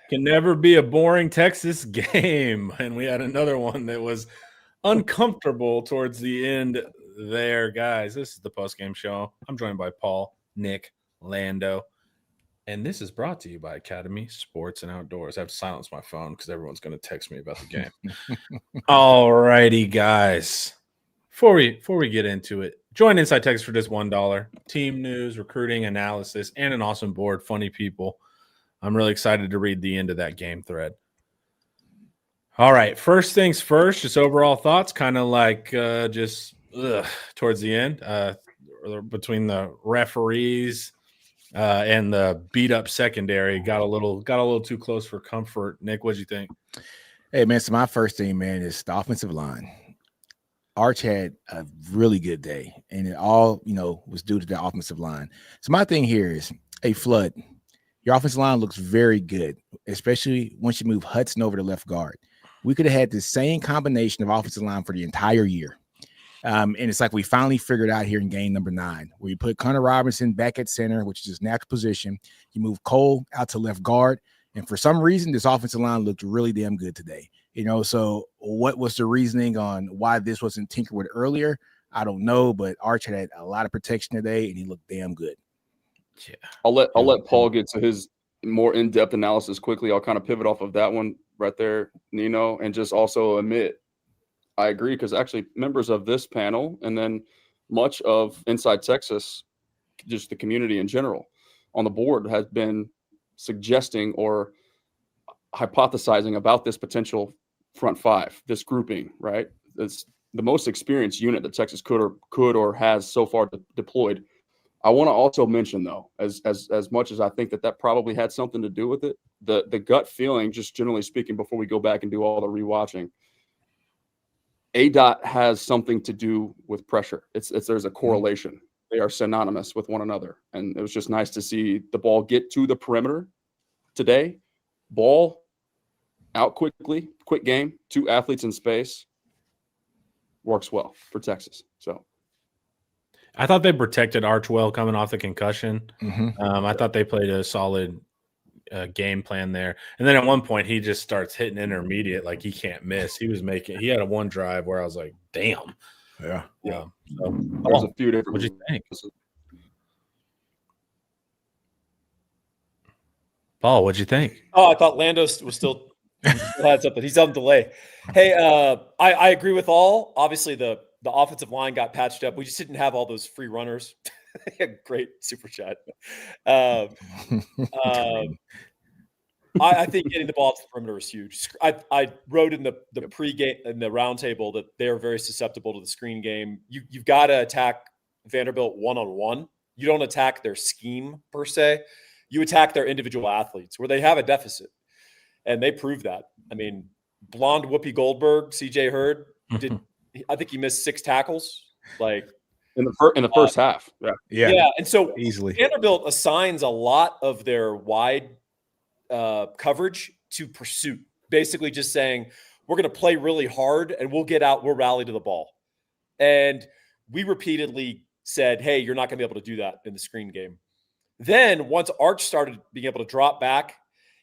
Can never be a boring Texas game. And we had another one that was uncomfortable towards the end there, guys. This is the post-game show. I'm joined by Paul, Nick, Lando, and this is brought to you by Academy Sports and Outdoors. I have to silence my phone because everyone's going to text me about the game. All righty, guys. Before we get into it, join Inside Texas for just $1. Team news, recruiting, analysis, and an awesome board. Funny people. I'm really excited to read the end of that game thread. All right, first things first, just overall thoughts, kind of like towards the end between the referees and the beat-up secondary. Got a little too close for comfort. Nick, what'd you think? Hey, man, so my first thing, man, is the offensive line. Arch had a really good day, and it all, was due to the offensive line. So my thing here is, hey, Flood, your offensive line looks very good, especially once you move Hudson over to left guard. We could have had the same combination of offensive line for the entire year. And it's like we finally figured out here in game number 9, where you put Connor Robinson back at center, which is his natural position. You move Cole out to left guard. And for some reason, this offensive line looked really damn good today. So what was the reasoning on why this wasn't tinkered with earlier? I don't know, but Arch had a lot of protection today, and he looked damn good. Yeah, I'll let Paul get to his more in-depth analysis quickly. I'll kind of pivot off of that one right there, Nino, and just also admit I agree, because actually members of this panel and then much of Inside Texas, just the community in general on the board, has been suggesting or hypothesizing about this potential front five, this grouping, right? It's the most experienced unit that Texas could or has so far deployed. I want to also mention, though, as much as I think that probably had something to do with it, the gut feeling, just generally speaking, before we go back and do all the rewatching, ADOT has something to do with pressure. There's a correlation. They are synonymous with one another. And it was just nice to see the ball get to the perimeter today. Ball out quickly, quick game, 2 athletes in space. Works well for Texas. So I thought they protected Arch well coming off the concussion. I thought they played a solid game plan there. And then at one point, he just starts hitting intermediate like he can't miss. He had a one drive where I was like, damn. Yeah. So, there's a few different. What'd you think? Paul, what'd you think? Oh, I thought Lando was still had something. He's on delay. Hey, I agree with all. Obviously, the offensive line got patched up. We just didn't have all those free runners. Great super chat. I think getting the ball to the perimeter is huge. I wrote in the pregame in the roundtable that they're very susceptible to the screen game. You've got to attack Vanderbilt one-on-one. You don't attack their scheme per se. You attack their individual athletes where they have a deficit, and they proved that. I mean, blonde Whoopi Goldberg, CJ Hurd I think he missed 6 tackles, like in the first half. Yeah. And so easily Vanderbilt assigns a lot of their wide coverage to pursuit, basically just saying, we're going to play really hard and we'll get out, we'll rally to the ball. And we repeatedly said, hey, you're not going to be able to do that in the screen game. Then once Arch started being able to drop back,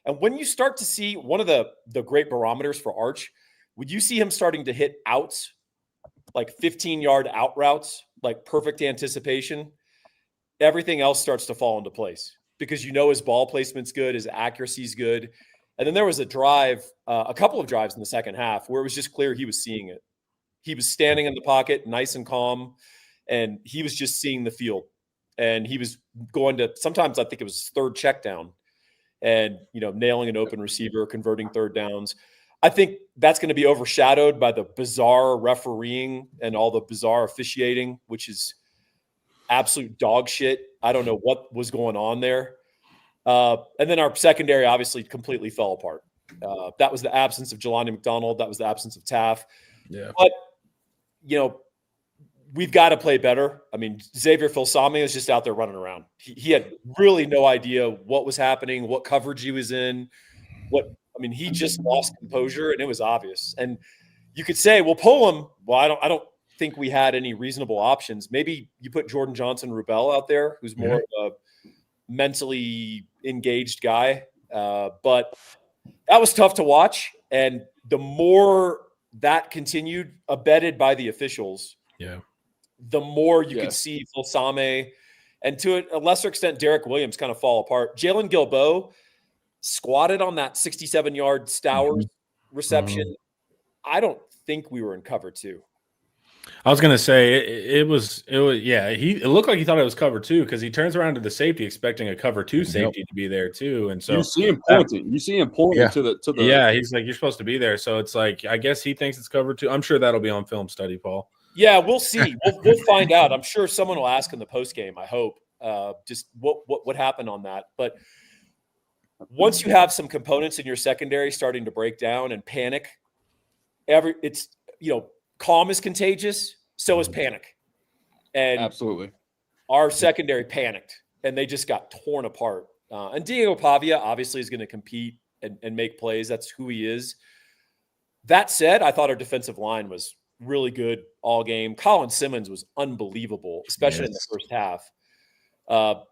and when you start to see one of the great barometers for Arch, would you see him starting to hit outs, like 15-yard out routes, like perfect anticipation, everything else starts to fall into place because his ball placement's good, his accuracy's good. And then there was a couple of drives in the second half where it was just clear he was seeing it. He was standing in the pocket, nice and calm, and he was just seeing the field. And he was going to, sometimes I think it was his third check down and, nailing an open receiver, converting third downs. I think that's going to be overshadowed by the bizarre refereeing and all the bizarre officiating, which is absolute dog shit. I don't know what was going on there. And then our secondary obviously completely fell apart. That was the absence of Jelani McDonald. That was the absence of Taff. Yeah. But, we've got to play better. I mean, Xavier Filsami was just out there running around. He had really no idea what was happening, what coverage he was in, he just lost composure, and it was obvious. And you could say, well, pull him. Well, I don't think we had any reasonable options. Maybe you put Jordan Johnson-Rubel out there, who's more of a mentally engaged guy. But that was tough to watch. And the more that continued, abetted by the officials, the more you could see Phil Same and to a lesser extent, Derek Williams kind of fall apart. Jalen Gilbo squatted on that 67-yard Stowers reception. I don't think we were in cover 2. I was gonna say it was it looked like he thought it was cover 2 because he turns around to the safety expecting a cover 2 safety to be there too, and so you see him pointing. To the he's like, you're supposed to be there. So it's like, I guess he thinks it's cover 2. I'm sure that'll be on film study, Paul. Yeah, we'll see. We'll find out. I'm sure someone will ask in the post game. I hope just what happened on that. But once you have some components in your secondary starting to break down and panic, calm is contagious, so is panic. And absolutely, our secondary panicked, and they just got torn apart. And Diego Pavia obviously is going to compete and make plays. That's who he is. That said, I thought our defensive line was really good all game. Colin Simmons was unbelievable, especially in the first half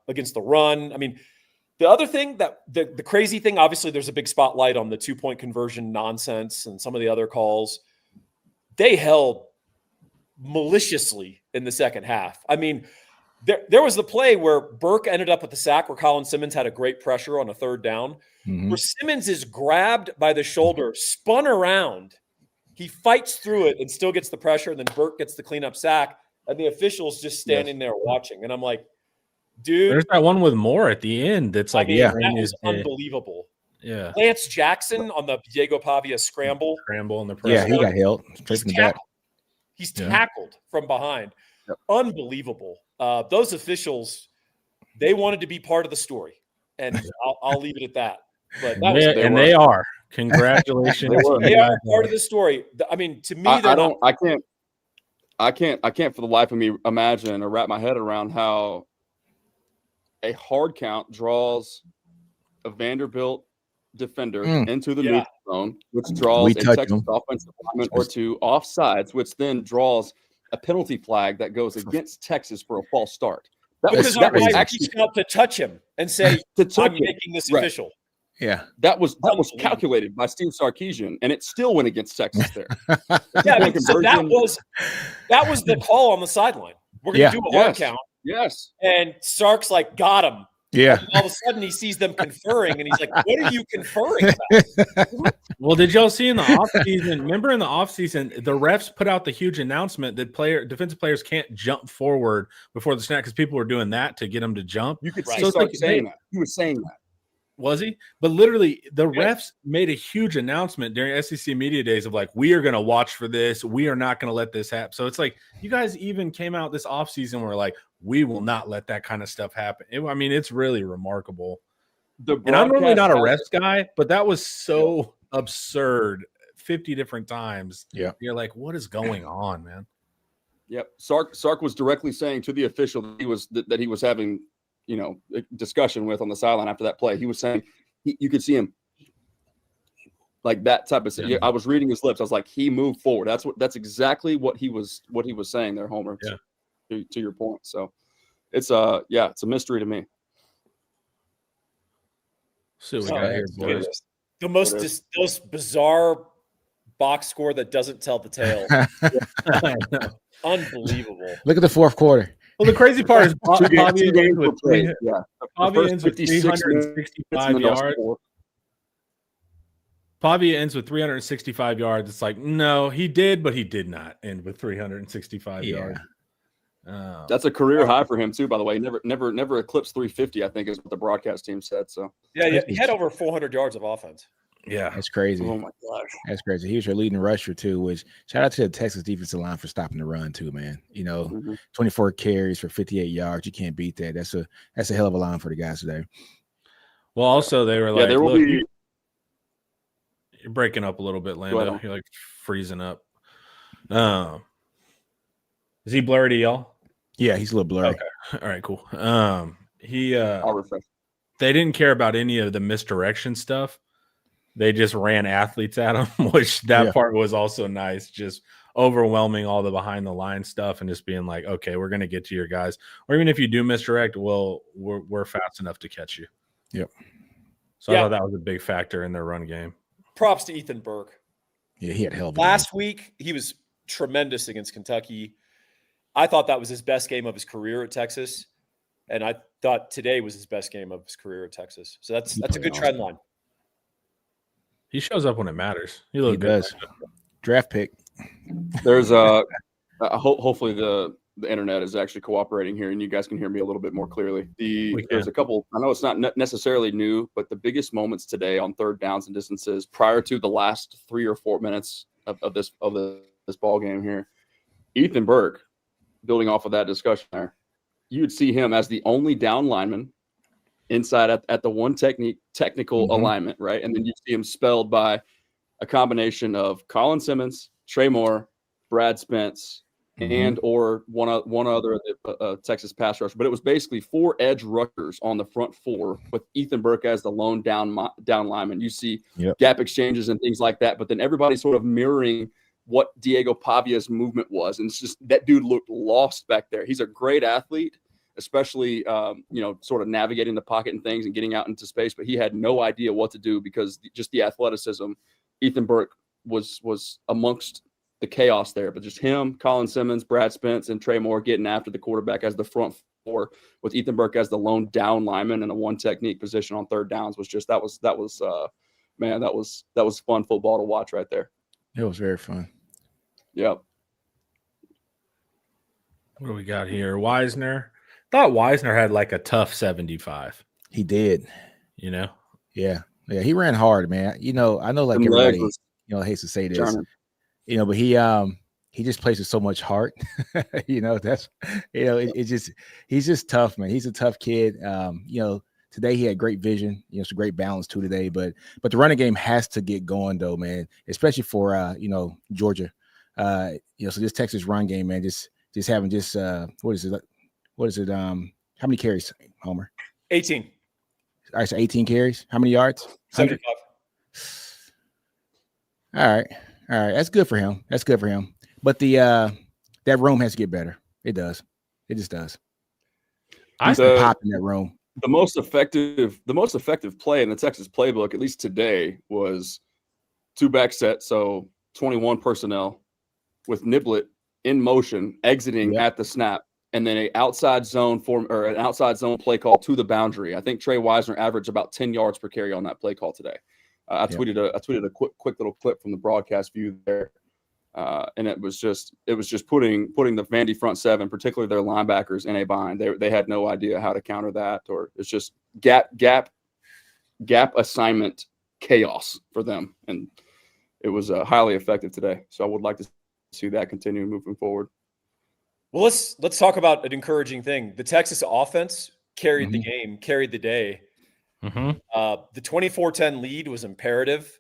against the run. I mean, the other thing that the crazy thing, obviously there's a big spotlight on the 2-point conversion nonsense and some of the other calls. They held maliciously in the second half. I mean, there was the play where Burke ended up with the sack where Colin Simmons had a great pressure on a 3rd down, where Simmons is grabbed by the shoulder, spun around. He fights through it and still gets the pressure, and then Burke gets the cleanup sack, and the official's just standing there watching. And I'm like, dude. There's that one with Moore at the end that's like, that was unbelievable. Yeah. Lance Jackson on the Diego Pavia scramble in the press. Yeah, he got held. He's tackled from behind. Yep. Unbelievable. Those officials, they wanted to be part of the story, and I'll leave it at that. But they are. Congratulations. They are part of the story. I mean, to me, I can't for the life of me imagine or wrap my head around how a hard count draws a Vanderbilt defender into the neutral zone, which draws a Texas offensive lineman or 2 offsides, which then draws a penalty flag that goes against Texas for a false start. That was actually up to touch him and say, "I'm making this official." Yeah, that was calculated by Steve Sarkisian, and it still went against Texas there. Yeah, I mean, so that was the call on the sideline. We're going to do a hard count. Yes, and Sark's like, got him. Yeah. And all of a sudden, he sees them conferring, and he's like, "What are you conferring about?" Well, did y'all see in the offseason? Remember in the offseason, the refs put out the huge announcement that defensive players can't jump forward before the snap because people were doing that to get them to jump. You could see Sark saying that. He was saying that. Was he? But literally, the refs made a huge announcement during SEC Media Days of like, we are going to watch for this. We are not going to let this happen. So it's like, you guys even came out this offseason where like, we will not let that kind of stuff happen. I mean, it's really remarkable. And I'm normally not a refs guy, but that was so absurd 50 different times. Yeah. You're like, what is going on, man? Yep. Sark was directly saying to the official that he was having a discussion with on the sideline after that play. He was saying you could see him like that type of thing. Yeah. I was reading his lips. I was like, he moved forward. That's exactly what he was saying there, Homer. Yeah. To your point. So it's it's a mystery to me. So we got here, boys. The most bizarre box score that doesn't tell the tale. Unbelievable. Look at the fourth quarter. Well, the crazy part is Pavia ends with 365 yards. Pavia ends with 365 yards. It's like, no, he did, but he did not end with 365 yards. That's a career high for him too, by the way. Never eclipsed 350, I think is what the broadcast team said. So he had over 400 yards of offense. Yeah, that's crazy. Oh my gosh, that's crazy. He was your leading rusher too. Which shout out to the Texas defensive line for stopping the run too, man. 24 carries for 58 yards. You can't beat that. That's a hell of a line for the guys today. Well, also they were like, there will be. You're breaking up a little bit, Lando. You're like freezing up. Is he blurry to y'all? Yeah, he's a little blurry. Okay. All right, cool. I'll refresh. They didn't care about any of the misdirection stuff. They just ran athletes at him, which part was also nice. Just overwhelming all the behind the line stuff and just being like, okay, we're going to get to your guys. Or even if you do misdirect, we're fast enough to catch you. Yep. So I thought that was a big factor in their run game. Props to Ethan Burke. Yeah, he had hell of a Last week, he was tremendous against Kentucky. I thought that was his best game of his career at Texas. And I thought today was his best game of his career at Texas. So that's a good trend line. He shows up when it matters. He does. Draft pick. There's hopefully the internet is actually cooperating here and you guys can hear me a little bit more clearly. There's a couple, I know it's not necessarily new, but the biggest moments today on third downs and distances prior to the last 3 or 4 minutes of this ball game here. Ethan Burke, building off of that discussion there, you would see him as the only down lineman inside at the one technical alignment, right? And then you see him spelled by a combination of Colin Simmons, Trey Moore, Brad Spence, and or one other of the Texas pass rush. But it was basically 4 edge rushers on the front 4 with Ethan Burke as the lone down lineman. You see gap exchanges and things like that, but then everybody's sort of mirroring what Diego Pavia's movement was. And it's just that dude looked lost back there. He's a great athlete, especially, sort of navigating the pocket and things and getting out into space, but he had no idea what to do because just the athleticism. Ethan Burke was amongst the chaos there, but just him, Colin Simmons, Brad Spence, and Trey Moore getting after the quarterback as the front 4 with Ethan Burke as the lone down lineman in a one technique position on third downs was just, that was fun football to watch right there. It was very fun. Yep. What do we got here? Wisner. Thought Wisner had like a tough 75. He did. Yeah. Yeah, he ran hard, man. I know like everybody, hates to say this, but he just plays with so much heart. That's, he's just tough, man. He's a tough kid. Today he had great vision, some great balance too today, but the running game has to get going though, man, especially for, Georgia. So this Texas run game, man, just having what is it? How many carries, Homer? 18. All right, so 18 carries. How many yards? 75. All right. That's good for him. But that room has to get better. It does. It just does. I pop in that room. The most effective play in the Texas playbook, at least today, was 2-back set, so 21 personnel with Niblett in motion, exiting at the snap. And then an outside zone play call to the boundary. I think Trey Wisner averaged about 10 yards per carry on that play call today. I tweeted a quick little clip from the broadcast view there, and it was just putting the Vandy front 7, particularly their linebackers, in a bind. They had no idea how to counter that, or it's just gap assignment chaos for them, and it was highly effective today. So I would like to see that continue moving forward. Well, let's talk about an encouraging thing. The Texas offense carried the game, carried the day. The 24-10 lead was imperative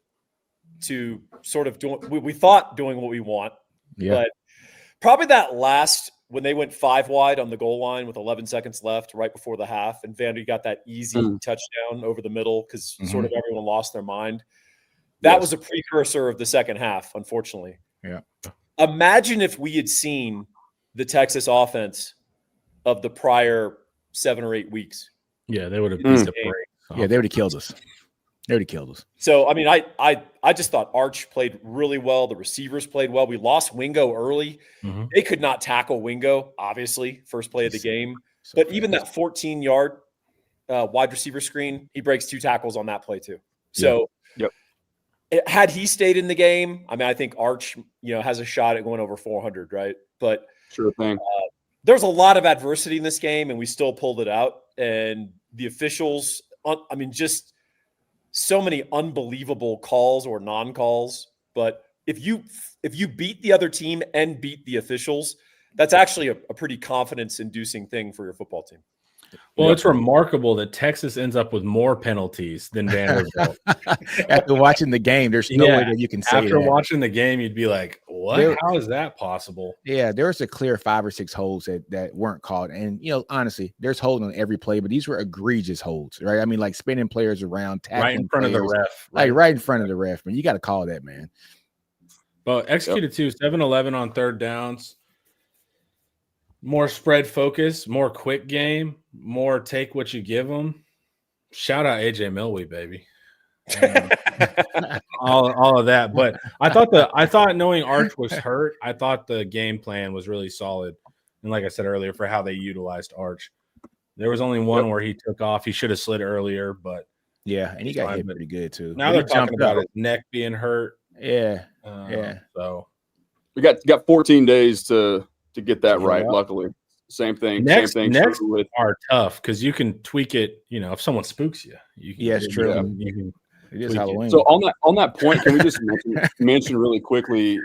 to sort of we thought doing what we want. Yeah. But probably that last, when they went 5 wide on the goal line with 11 seconds left right before the half, and Vandy got that easy touchdown over the middle because sort of everyone lost their mind. That was a precursor of the second half, unfortunately. Yeah. Imagine if we had seen the Texas offense of the prior 7 or 8 weeks. Yeah, they would have beat the break. Yeah, they would have killed us. So, I mean, I just thought Arch played really well. The receivers played well. We lost Wingo early. They could not tackle Wingo, obviously, first play of the game. But even that 14-yard wide receiver screen, he breaks 2 tackles on that play too. So, had he stayed in the game, I mean, I think Arch, has a shot at going over 400, right? But sure thing. There's a lot of adversity in this game, and we still pulled it out. And the officials, I mean, just so many unbelievable calls or non-calls. But if you beat the other team and beat the officials, that's actually a pretty confidence-inducing thing for your football team. Well, it's remarkable that Texas ends up with more penalties than Vanderbilt. After watching the game, there's no way that you can say After that. watching the game, you'd be like, what? How is that possible? Yeah, there was a clear 5 or 6 holds that weren't called. And, honestly, there's holding on every play, but these were egregious holds, right? I mean, like spinning players around, tackling right in front players, of the ref. Right in front of the ref, man. You got to call that, man. But executed too, 7-11 on third downs. More spread focus, more quick game, more take what you give them. Shout out AJ Milwee, baby. all of that. But I thought knowing Arch was hurt, I thought the game plan was really solid. And like I said earlier, for how they utilized Arch, there was only one where he took off. He should have slid earlier, but yeah, and he got hit pretty good too. Now they're talking about his neck being hurt. Yeah, So we got 14 days to get that right. Luckily, same thing. Necks are tough because you can tweak it. You know, if someone spooks you, it's true. You can it is Halloween. So on that point, can we just mention really quickly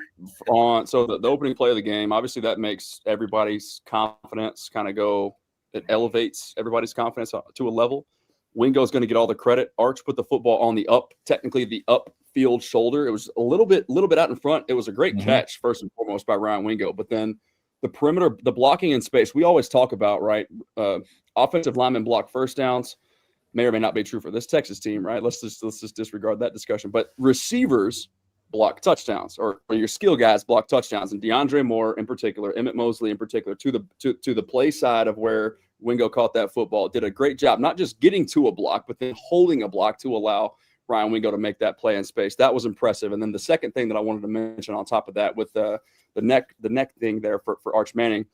on the opening play of the game? Obviously, that makes everybody's confidence kind of go. It elevates everybody's confidence to a level. Wingo's going to get all the credit. Arch put the football on the upfield shoulder. It was a little bit out in front. It was a great catch, first and foremost, by Ryan Wingo. But then the perimeter, the blocking in space, we always talk about, right? Offensive linemen block first downs. May or may not be true for this Texas team, right? Let's just disregard that discussion. But receivers block touchdowns, or your skill guys block touchdowns. And DeAndre Moore in particular, Emmett Mosley in particular, to the play side of where Wingo caught that football, did a great job, not just getting to a block, but then holding a block to allow Ryan Wingo to make that play in space. That was impressive. And then the second thing that I wanted to mention on top of that, with the neck thing there for Arch Manning,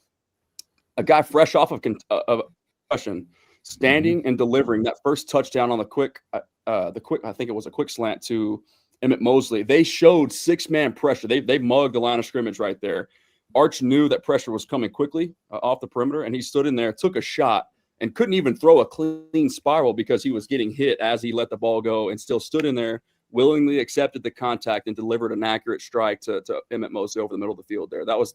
a guy fresh off of concussion, standing and delivering that first touchdown on the quick, I think it was a quick slant to Emmett Mosley. They showed 6-man pressure. They mugged the line of scrimmage right there. Arch knew that pressure was coming quickly off the perimeter, and he stood in there, took a shot, and couldn't even throw a clean spiral because he was getting hit as he let the ball go, and still stood in there, willingly accepted the contact, and delivered an accurate strike to Emmett Mosley over the middle of the field there. That was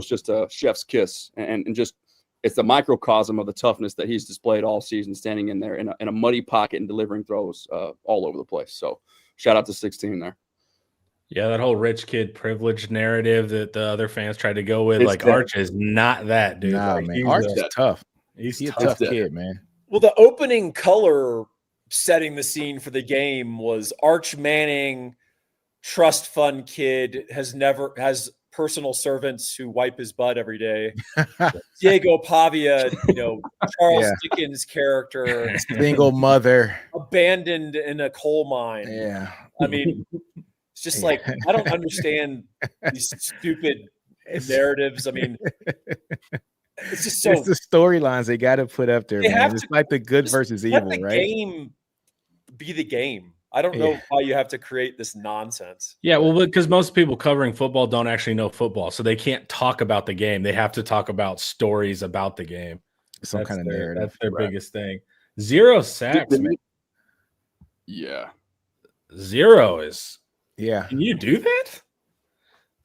just a chef's kiss, and just it's the microcosm of the toughness that he's displayed all season, standing in there in a muddy pocket and delivering throws all over the place. So shout out to 16 there. Yeah, that whole rich kid privilege narrative that the other fans tried to go with, Arch is not that, dude. Nah, man. Arch is tough. He's a tough kid, man. Well, the opening color setting the scene for the game was Arch Manning, trust fund kid, has personal servants who wipe his butt every day. Diego Pavia, Charles Dickens character, single mother, abandoned in a coal mine. Yeah, I mean, it's just like, I don't understand these stupid narratives. I mean, it's just so. It's the storylines they got to put up there, man. It's like the good versus evil, let the right? Game be the game. I don't know why you have to create this nonsense. Yeah, well, because most people covering football don't actually know football, so they can't talk about the game. They have to talk about stories about the game. Some kind of narrative. That's their biggest thing. 0 sacks, man. Yeah. 0 is. Yeah. Can you do that?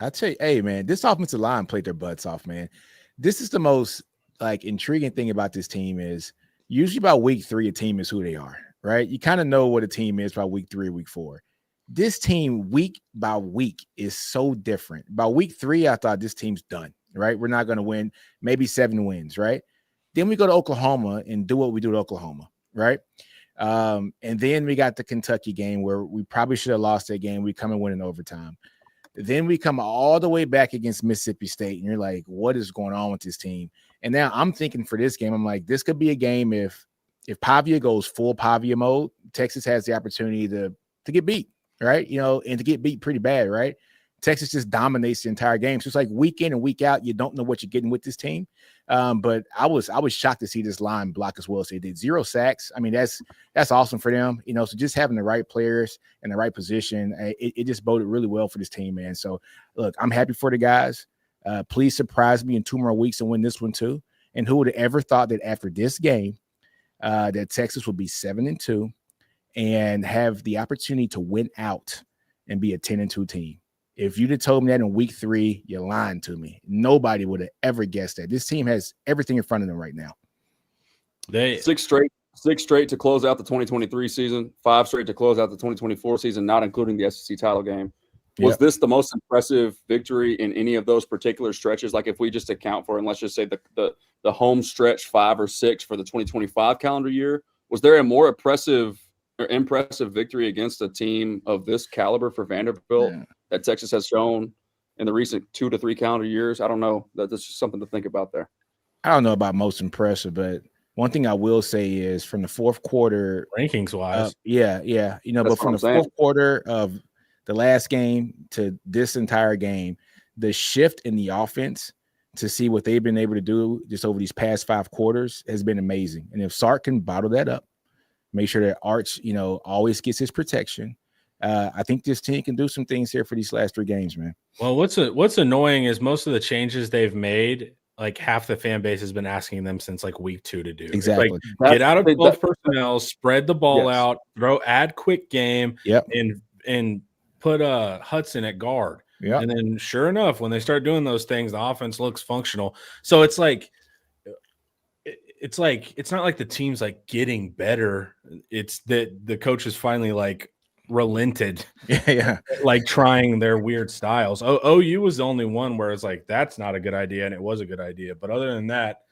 I tell you, hey, man, this offensive line played their butts off, man. This is the most intriguing thing about this team is usually by week 3, a team is who they are, right? You kind of know what a team is by week 3 or week 4. This team week by week is so different. By week 3, I thought this team's done, right? We're not going to win, maybe 7 wins, right? Then we go to Oklahoma and do what we do to Oklahoma, right? And then we got the Kentucky game where we probably should have lost that game. We come and win in overtime. Then we come all the way back against Mississippi State, and you're like, what is going on with this team? And now I'm thinking for this game, I'm like, this could be a game if Pavia goes full Pavia mode, Texas has the opportunity to get beat, right? And to get beat pretty bad, right? Texas just dominates the entire game. So it's like week in and week out, you don't know what you're getting with this team. But I was shocked to see this line block as well as they did. 0 sacks. I mean, that's awesome for them. So just having the right players in the right position, it just boded really well for this team, man. So look, I'm happy for the guys. Please surprise me in 2 more weeks and win this one too. And who would have ever thought that after this game, that Texas would be 7-2 and have the opportunity to win out and be a 10-2 team. If you'd have told me that in week 3, you're lying to me. Nobody would have ever guessed that. This team has everything in front of them right now. Six straight to close out the 2023 season, 5 straight to close out the 2024 season, not including the SEC title game. Was this the most impressive victory in any of those particular stretches? Like if we just account for, and let's just say the home stretch 5 or 6 for the 2025 calendar year, was there a more impressive victory against a team of this caliber for Vanderbilt that Texas has shown in the recent 2 to 3 calendar years? I don't know. That's just something to think about there. I don't know about most impressive, but One thing I will say is from the fourth quarter, rankings wise. yeah. But from the fourth quarter of the last game to this entire game, the shift in the offense to see what they've been able to do just over these past 5 quarters has been amazing. And if Sark can bottle that up, make sure that Arch, always gets his protection. I think this team can do some things here for these last 3 games, man. Well, what's annoying is most of the changes they've made, like half the fan base has been asking them since like week 2 to do. Exactly. Like, get out of 12 personnel, spread the ball out, add quick game, and put Hudson at guard. Yeah. And then sure enough, when they start doing those things, the offense looks functional. So it's not like the team's like getting better. It's that the coach is finally like relented. Yeah. Like trying their weird styles. OU was the only one where it's like, that's not a good idea. And it was a good idea. But other than that,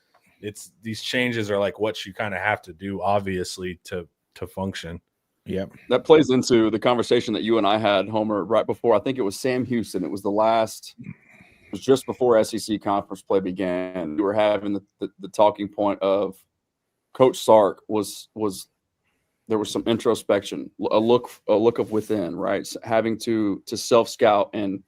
it's these changes are like what you kind of have to do, obviously, to function. Yep. That plays into the conversation that you and I had, Homer, right before. I think it was Sam Houston. It was just before SEC conference play began. We were having the talking point of Coach Sark was there was some introspection, a look of within, right? So having to self-scout and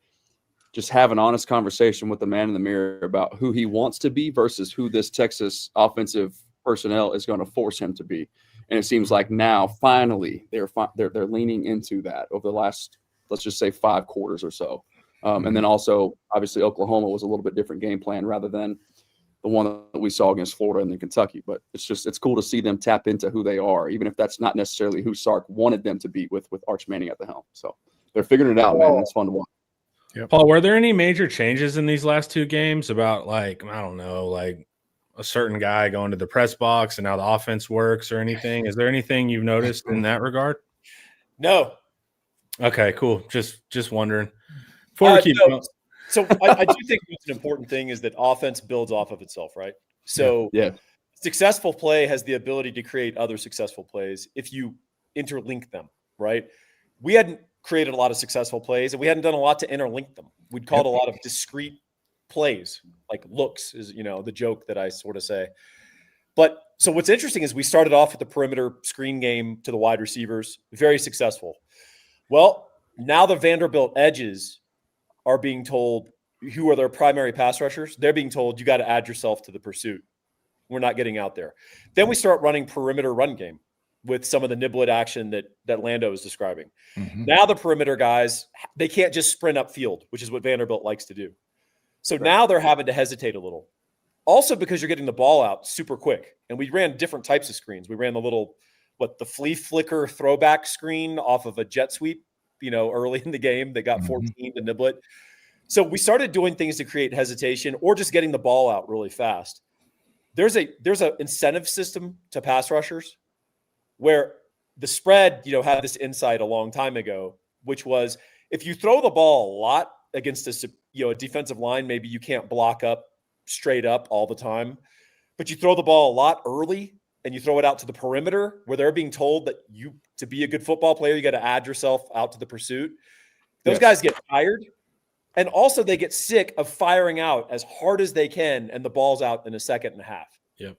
just have an honest conversation with the man in the mirror about who he wants to be versus who this Texas offensive personnel is going to force him to be. And it seems like now, finally, they're leaning into that over the last, let's just say, 5 quarters or so. And then also, obviously, Oklahoma was a little bit different game plan rather than the one that we saw against Florida and then Kentucky. But it's cool to see them tap into who they are, even if that's not necessarily who Sark wanted them to be with Arch Manning at the helm. So they're figuring it out, man. It's fun to watch. Yep. Paul, were there any major changes in these last 2 games about, like, I don't know, like a certain guy going to the press box and how the offense works or anything? Is there anything you've noticed in that regard? No. Okay, cool. Just wondering. Before we keep going. So I do think what's an important thing is that offense builds off of itself, right? So successful play has the ability to create other successful plays if you interlink them, right? We hadn't created a lot of successful plays, and we hadn't done a lot to interlink them. We'd called a lot of discrete plays, like looks is, the joke that I sort of say. But so what's interesting is we started off with the perimeter screen game to the wide receivers, very successful. Well, now the Vanderbilt edges are being told who are their primary pass rushers. They're being told you got to add yourself to the pursuit. We're not getting out there. Then we start running perimeter run game with some of the niblet action that Lando is describing. Mm-hmm. Now the perimeter guys, they can't just sprint upfield, which is what Vanderbilt likes to do. So now they're having to hesitate a little. Also because you're getting the ball out super quick. And we ran different types of screens. We ran the little, the flea flicker throwback screen off of a jet sweep, early in the game. They got 14 to niblet. So we started doing things to create hesitation or just getting the ball out really fast. There's a incentive system to pass rushers where the spread, had this insight a long time ago, which was if you throw the ball a lot against a defensive line, maybe you can't block up straight up all the time, but you throw the ball a lot early and you throw it out to the perimeter where they're being told that to be a good football player, you got to add yourself out to the pursuit. Those guys get tired. And also they get sick of firing out as hard as they can and the ball's out in a second and a half. Yep.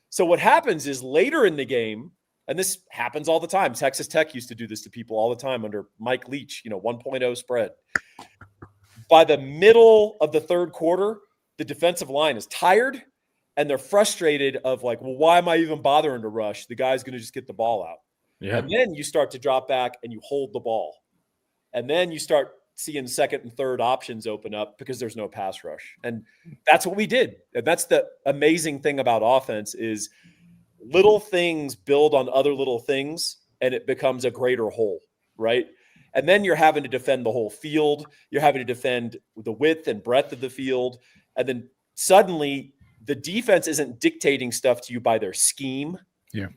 So what happens is later in the game, and this happens all the time. Texas Tech used to do this to people all the time under Mike Leach, 1.0 spread. By the middle of the third quarter, the defensive line is tired and they're frustrated of like, well, why am I even bothering to rush? The guy's going to just get the ball out. Yeah. And then you start to drop back and you hold the ball. And then you start seeing second and third options open up because there's no pass rush. And that's what we did. And that's the amazing thing about offense is little things build on other little things and it becomes a greater whole, right? And then you're having to defend the whole field. You're having to defend the width and breadth of the field. And then suddenly the defense isn't dictating stuff to you by their scheme. Yeah.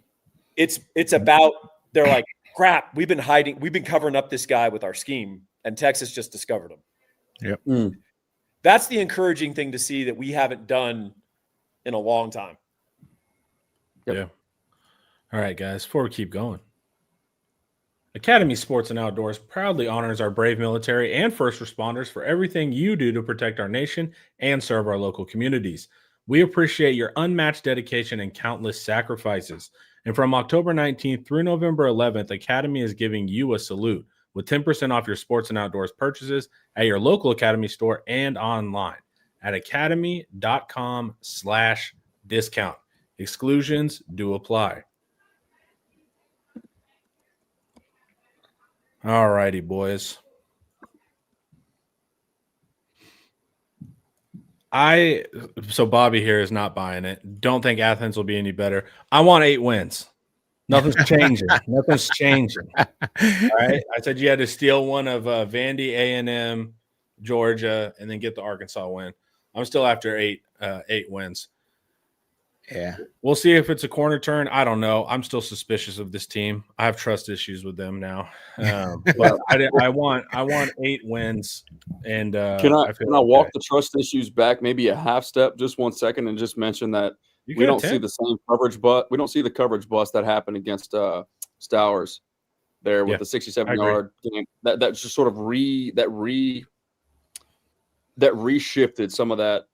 It's about, they're like, crap, we've been covering up this guy with our scheme. And Texas just discovered him. Yep. That's the encouraging thing to see that we haven't done in a long time. Yep. Yeah. All right, guys, before we keep going. Academy Sports and Outdoors proudly honors our brave military and first responders for everything you do to protect our nation and serve our local communities. We appreciate your unmatched dedication and countless sacrifices. And from October 19th through November 11th, Academy is giving you a salute with 10% off your sports and outdoors purchases at your local Academy store and online at academy.com/discount. Exclusions do apply. All righty, boys. So Bobby here is not buying it. Don't think Athens will be any better. I want 8 wins. Nothing's changing. Nothing's changing. All right. I said you had to steal one of Vandy, A&M, Georgia, and then get the Arkansas win. I'm still after 8 wins. Yeah. We'll see if it's a corner turn. I don't know. I'm still suspicious of this team. I have trust issues with them now. But I want 8 wins. And can I walk the trust issues back maybe a half step, just 1 second, and just mention that we don't see the same coverage, but we don't see the coverage bust that happened against Stowers there with the 67-yard game. That just sort of reshifted some of that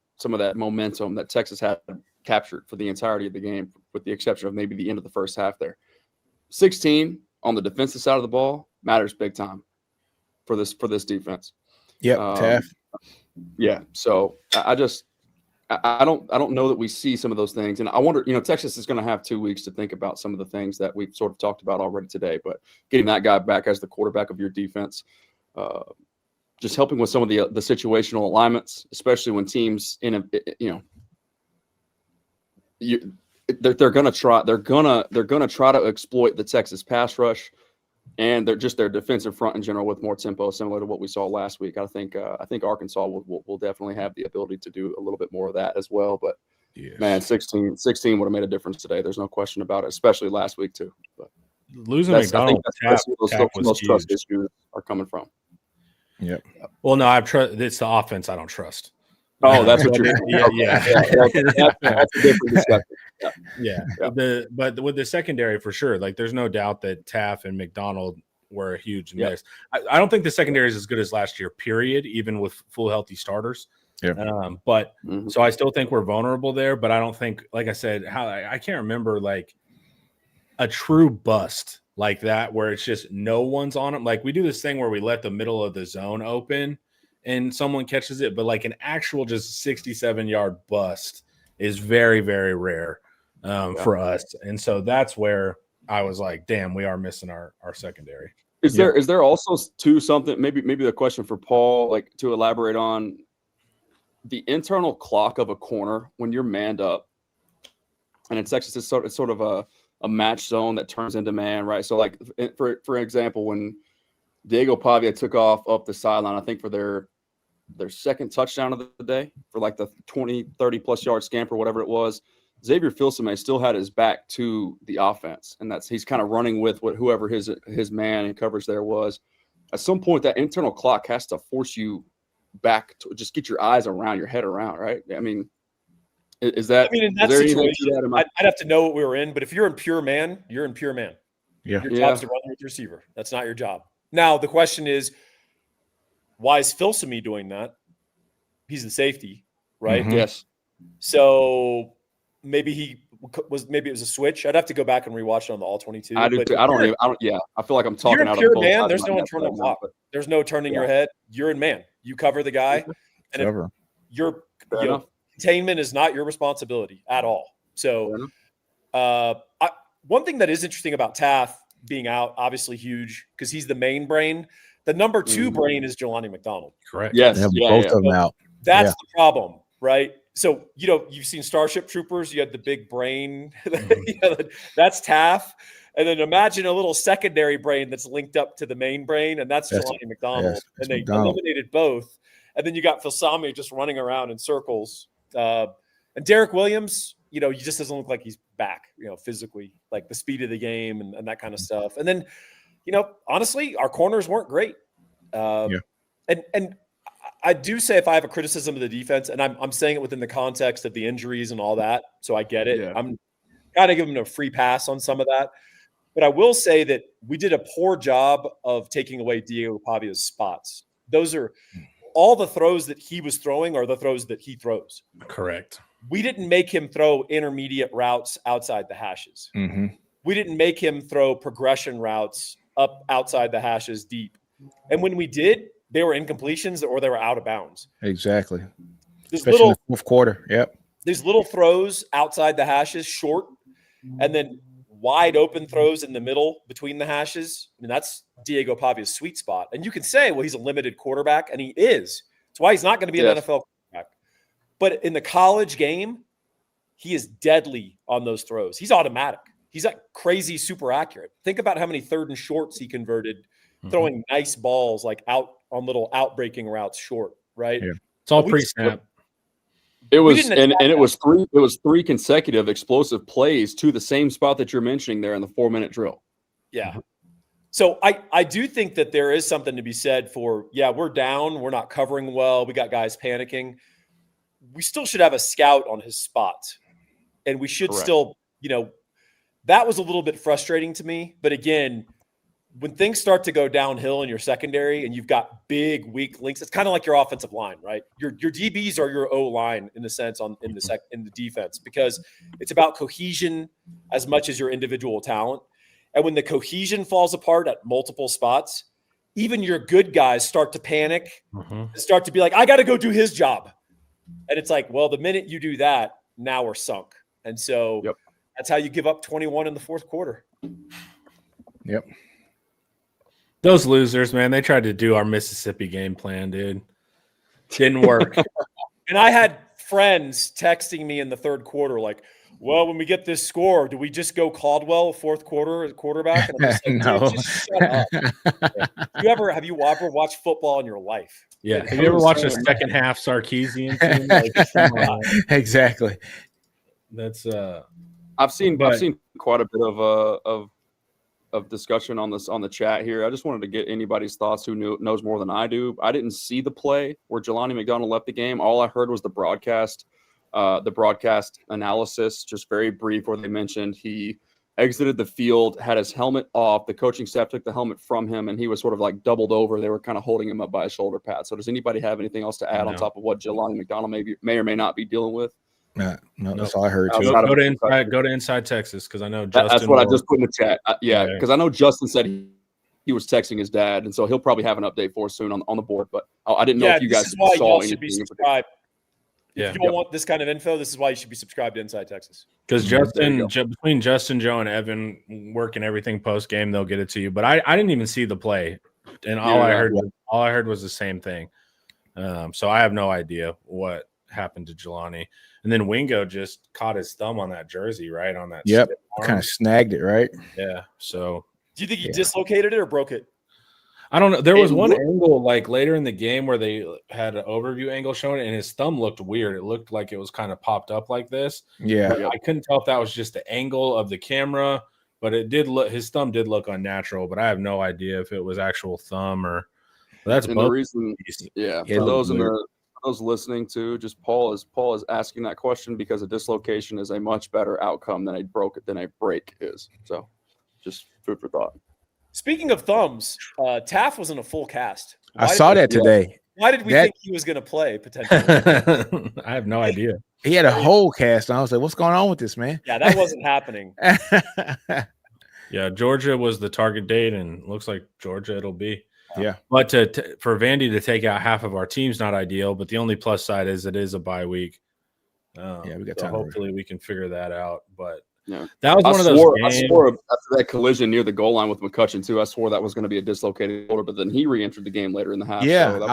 momentum that Texas had captured for the entirety of the game, with the exception of maybe the end of the first half there. 16 on the defensive side of the ball matters big time for this defense. Yep, Taff. Yeah. So I don't know that we see some of those things. And I wonder, Texas is going to have 2 weeks to think about some of the things that we've sort of talked about already today, but getting that guy back as the quarterback of your defense, just helping with some of the situational alignments, especially when teams they're going to try to exploit the Texas pass rush and their defensive front in general with more tempo, similar to what we saw last week. I think Arkansas will definitely have the ability to do a little bit more of that as well. But man, 16 would have made a difference today. There's no question about it, especially last week too. But losing McDonald, that's where those trust issues are coming from. Yep. Well, no, it's the offense I don't trust. Oh, that's what you're. Yeah. That's a different discussion. Yeah. But with the secondary, for sure, like there's no doubt that Taff and McDonald were a huge miss. I don't think the secondary is as good as last year, period, even with full healthy starters. Yeah. So I still think we're vulnerable there, but I don't think, like I said, I can't remember like a true bust like that where it's just no one's on them. Like we do this thing where we let the middle of the zone open and someone catches it, but like an actual just 67-yard bust is very, very rare for us. And so that's where I was like, damn, we are missing our secondary. Is there also something, maybe the question for Paul, like to elaborate on the internal clock of a corner when you're manned up, and it's actually it's sort of a match zone that turns into man, right? So like for example, when Diego Pavia took off up the sideline, I think for their second touchdown of the day, for like the 20, 30 plus yard scamper, whatever it was, Xavier Filsaime still had his back to the offense. And he's kind of running with whoever his man in coverage there was. At some point, that internal clock has to force you back to just get your eyes around, your head around, right? I mean, is that? I mean, in that situation, I'd have to know what we were in. But if you're in pure man, you're in pure man. Yeah. Your job's to run with the receiver. That's not your job. Now, the question is, why is Filsaime doing that? He's the safety, right? Mm-hmm. Yes. So maybe it was a switch. I'd have to go back and rewatch it on the all 22. I do too. I feel like I'm talking you're out pure of both man. sides There's of no my internal neck clock. There's no turning your head. You're in man. You cover the guy. And if your containment is not your responsibility at all. So one thing that is interesting about Taff being out, obviously huge, because he's the main brain. The number 2 brain is Jelani McDonald. Correct. Yes. Both of them out. That's the problem, right? So, you've seen Starship Troopers. You had the big brain. That's Taff. And then imagine a little secondary brain that's linked up to the main brain, and that's Jelani McDonald. And they eliminated both. And then you got Filsaime just running around in circles. And Derek Williams, he just doesn't look like he's back, physically, like the speed of the game and that kind of stuff. And then, honestly, our corners weren't great. And I do say if I have a criticism of the defense, and I'm saying it within the context of the injuries and all that, so I get it. Yeah. I'm kind of giving him a free pass on some of that. But I will say that we did a poor job of taking away Diego Pavia's spots. Those are all the throws that he was throwing are the throws that he throws. Correct. we didn't make him throw intermediate routes outside the hashes. Mm-hmm. We didn't make him throw progression routes up outside the hashes deep. And when we did, they were incompletions or they were out of bounds. Exactly. There's Especially in the fourth quarter. Yep. There's little throws outside the hashes, short, and then wide open throws in the middle between the hashes. I mean, that's Diego Pavia's sweet spot. And you can say, well, he's a limited quarterback, and he is. That's why he's not going to be an NFL quarterback. But in the college game, he is deadly on those throws. He's automatic. He's like crazy, super accurate. Think about how many 3rd and shorts he converted, throwing nice balls like out on little out-breaking routes short, right? Yeah. It's all pre-snap. It was it was three consecutive explosive plays to the same spot that you're mentioning there in the 4-minute drill. Yeah. So I do think that there is something to be said for, we're down, we're not covering well, we got guys panicking. We still should have a scout on his spot. And we should still, that was a little bit frustrating to me. But again, when things start to go downhill in your secondary and you've got big, weak links, it's kind of like your offensive line, right? Your DBs are your O line in the sense in the defense, because it's about cohesion as much as your individual talent. And when the cohesion falls apart at multiple spots, even your good guys start to panic, start to be like, I got to go do his job. And it's like, well, the minute you do that, now we're sunk. And so that's how you give up 21 in the fourth quarter. Yep. Those losers, man, they tried to do our Mississippi game plan, dude. Didn't work. And I had friends texting me in the third quarter like, well, when we get this score, do we just go Caldwell fourth quarter as quarterback? And I'm just like, No. dude, just shut up. Have you ever watched football in your life? Yeah. Have you ever watched a second half Sarkisian team? Like, exactly. That's I've seen quite a bit of discussion on the chat here. I just wanted to get anybody's thoughts who knows more than I do. I didn't see the play where Jelani McDonald left the game. All I heard was the broadcast analysis, just very brief, where they mentioned he exited the field, had his helmet off. The coaching staff took the helmet from him, and he was sort of like doubled over. They were kind of holding him up by his shoulder pad. So does anybody have anything else to add on top of what Jelani McDonald may or may not be dealing with? No, that's all I heard. Too. Go to Inside Texas, because I know Justin. That's what I just put in the chat. Because I know Justin said he was texting his dad, and so he'll probably have an update for us soon on the board. But I didn't know if you guys saw anything. Be subscribed. If you don't want this kind of info, this is why you should be subscribed to Inside Texas. Because between Justin, Joe, and Evan working everything post game, they'll get it to you. But I didn't even see the play, and all I heard was the same thing. So I have no idea what happened to Jelani. And then Wingo just caught his thumb on that jersey, right? On that. Yep. Kind of snagged it, right? Yeah. So. Do you think he dislocated it or broke it? I don't know. There was one angle like later in the game where they had an overview angle showing it, and his thumb looked weird. It looked like it was kind of popped up like this. Yeah. I couldn't tell if that was just the angle of the camera, but it did look. His thumb did look unnatural, but I have no idea if it was actual thumb or. That's both. The reason. Yeah. For those listening to, just Paul is asking that question because a dislocation is a much better outcome than a break is. So, just food for thought. Speaking of thumbs, Taff was in a full cast. I saw that today. Why did we think he was going to play potentially? I have no idea. He had a whole cast on. I was like, what's going on with this, man? Yeah, that wasn't happening. Yeah, Georgia was the target date, and looks like Georgia it'll be. Yeah. But for Vandy to take out half of our team's not ideal, but the only plus side is it is a bye week. We got so time. Hopefully we can figure that out. But yeah, that was one of those games. I swore after that collision near the goal line with McCutcheon too. I swore that was going to be a dislocated shoulder, but then he re-entered the game later in the half. Yeah, so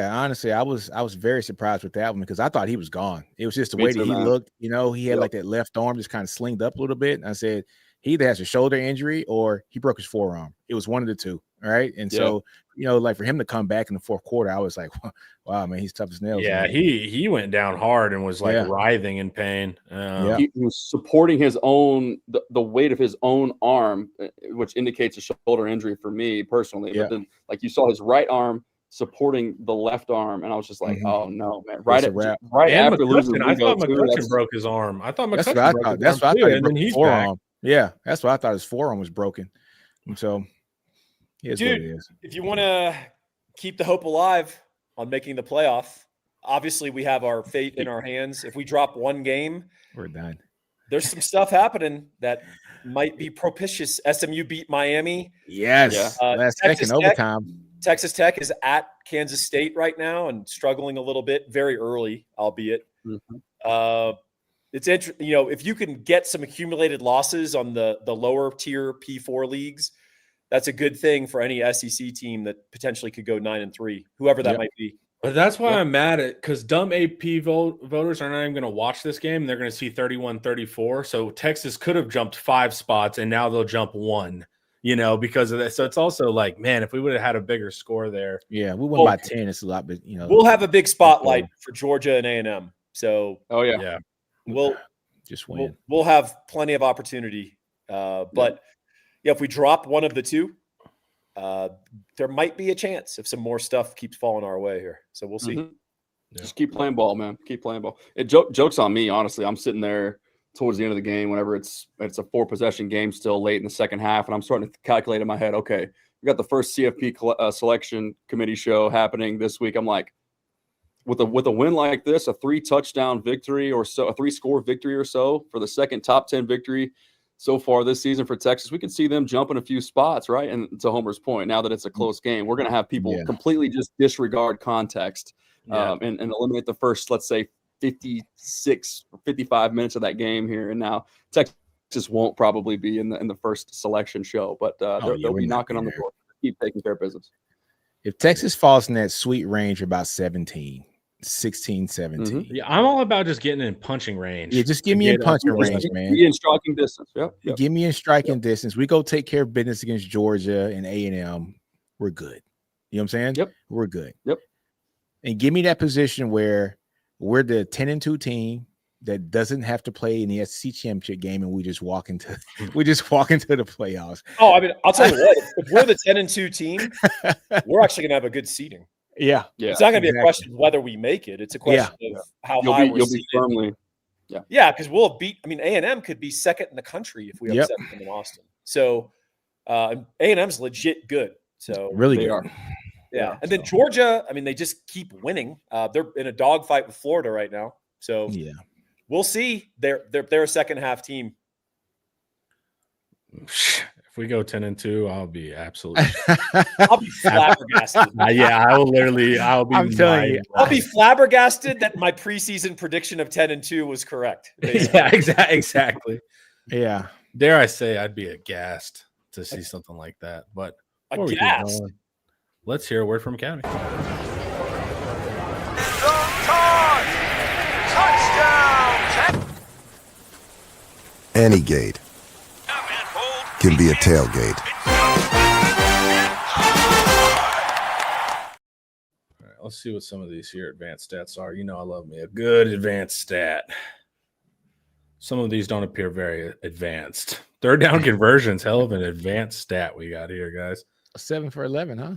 honestly, I was very surprised with that one because I thought he was gone. It was just the way that he looked. He had like that left arm just kind of slinged up a little bit. And I said he either has a shoulder injury or he broke his forearm. It was one of the two. All right. And so, like for him to come back in the fourth quarter, I was like, wow, man, he's tough as nails. Yeah, man. he went down hard and was like writhing in pain. He was supporting his own, the weight of his own arm, which indicates a shoulder injury for me personally. But then, like, you saw his right arm supporting the left arm, and I was just like, oh no, man! Right after losing, I thought McCutcheon broke his arm. I thought McCutcheon broke his arm. That's what I thought. And then he's forearm. Back. Yeah, that's what I thought. His forearm was broken. And so, dude, if you want to keep the hope alive on making the playoff, obviously we have our fate in our hands. If we drop one game, we're done. There's some stuff happening that might be propitious. SMU beat Miami. Yes. Last second overtime. Texas Tech is at Kansas State right now and struggling a little bit, very early, albeit. Mm-hmm. It's interesting, you know, if you can get some accumulated losses on the lower tier P4 leagues, that's a good thing for any SEC team that potentially could go 9-3, whoever that might be. But that's why I'm mad at, because dumb AP voters are not even going to watch this game. They're going to see 31-34. So Texas could have jumped 5 spots, and now they'll jump 1. You know, because of that. So it's also like, man, if we would have had a bigger score there. Yeah, we won by 10. It's a lot, but you know, we'll have a big spotlight for Georgia and A&M. So we'll just win. We'll have plenty of opportunity. But if we drop one of the two, there might be a chance if some more stuff keeps falling our way here. So we'll see. Just keep playing ball, man. Keep playing ball. Joke's on me, honestly. I'm sitting there towards the end of the game, whenever it's a 4-possession game still late in the second half, and I'm starting to calculate in my head, okay, we got the first CFP selection committee show happening this week. I'm like, with a win like this, a 3-touchdown victory or so, a 3-score victory or so for the second top 10 victory so far this season for Texas, we could see them jumping a few spots, right? And to Homer's point, now that it's a close game, we're going to have people completely just disregard context and eliminate the first, let's say, 56 or 55 minutes of that game here, and now Texas won't probably be in the first selection show, but they'll be knocking on the door. Keep taking care of business. If Texas falls in that sweet range, about 16, 17. Yeah, I'm all about just getting in punching range. Yeah, just give me in punching range, man. Be in striking distance. Yep. Give me in striking distance. We go take care of business against Georgia and A&M. We're good. You know what I'm saying? Yep. We're good. Yep. And give me that position where we're the 10-2 team that doesn't have to play in the SEC championship game, and we just walk into the playoffs. Oh, I mean, I'll tell you what, if we're the 10-2 team, we're actually gonna have a good seeding. Yeah. It's not gonna be a question of whether we make it. It's a question of how high we're seeded. Be firmly. Yeah, because we'll have beat. I mean, A&M could be second in the country if we upset them in Austin. So A&M's legit good. So really they good. are. Yeah. And then Georgia, I mean, they just keep winning. They're in a dogfight with Florida right now. So we'll see. They're a second half team. If we go 10-2, I'll be absolutely I'll be flabbergasted. I'm telling you, I'll be flabbergasted that my preseason prediction of 10-2 was correct. Yeah, exactly. Yeah. Dare I say I'd be aghast to see something like that. But aghast. Let's hear a word from County. Any gate can be a tailgate. All right, let's see what some of these here advanced stats are. You know I love me a good advanced stat. Some of these don't appear very advanced. Third down conversions, hell of an advanced stat we got here, guys. 7 for 11, huh?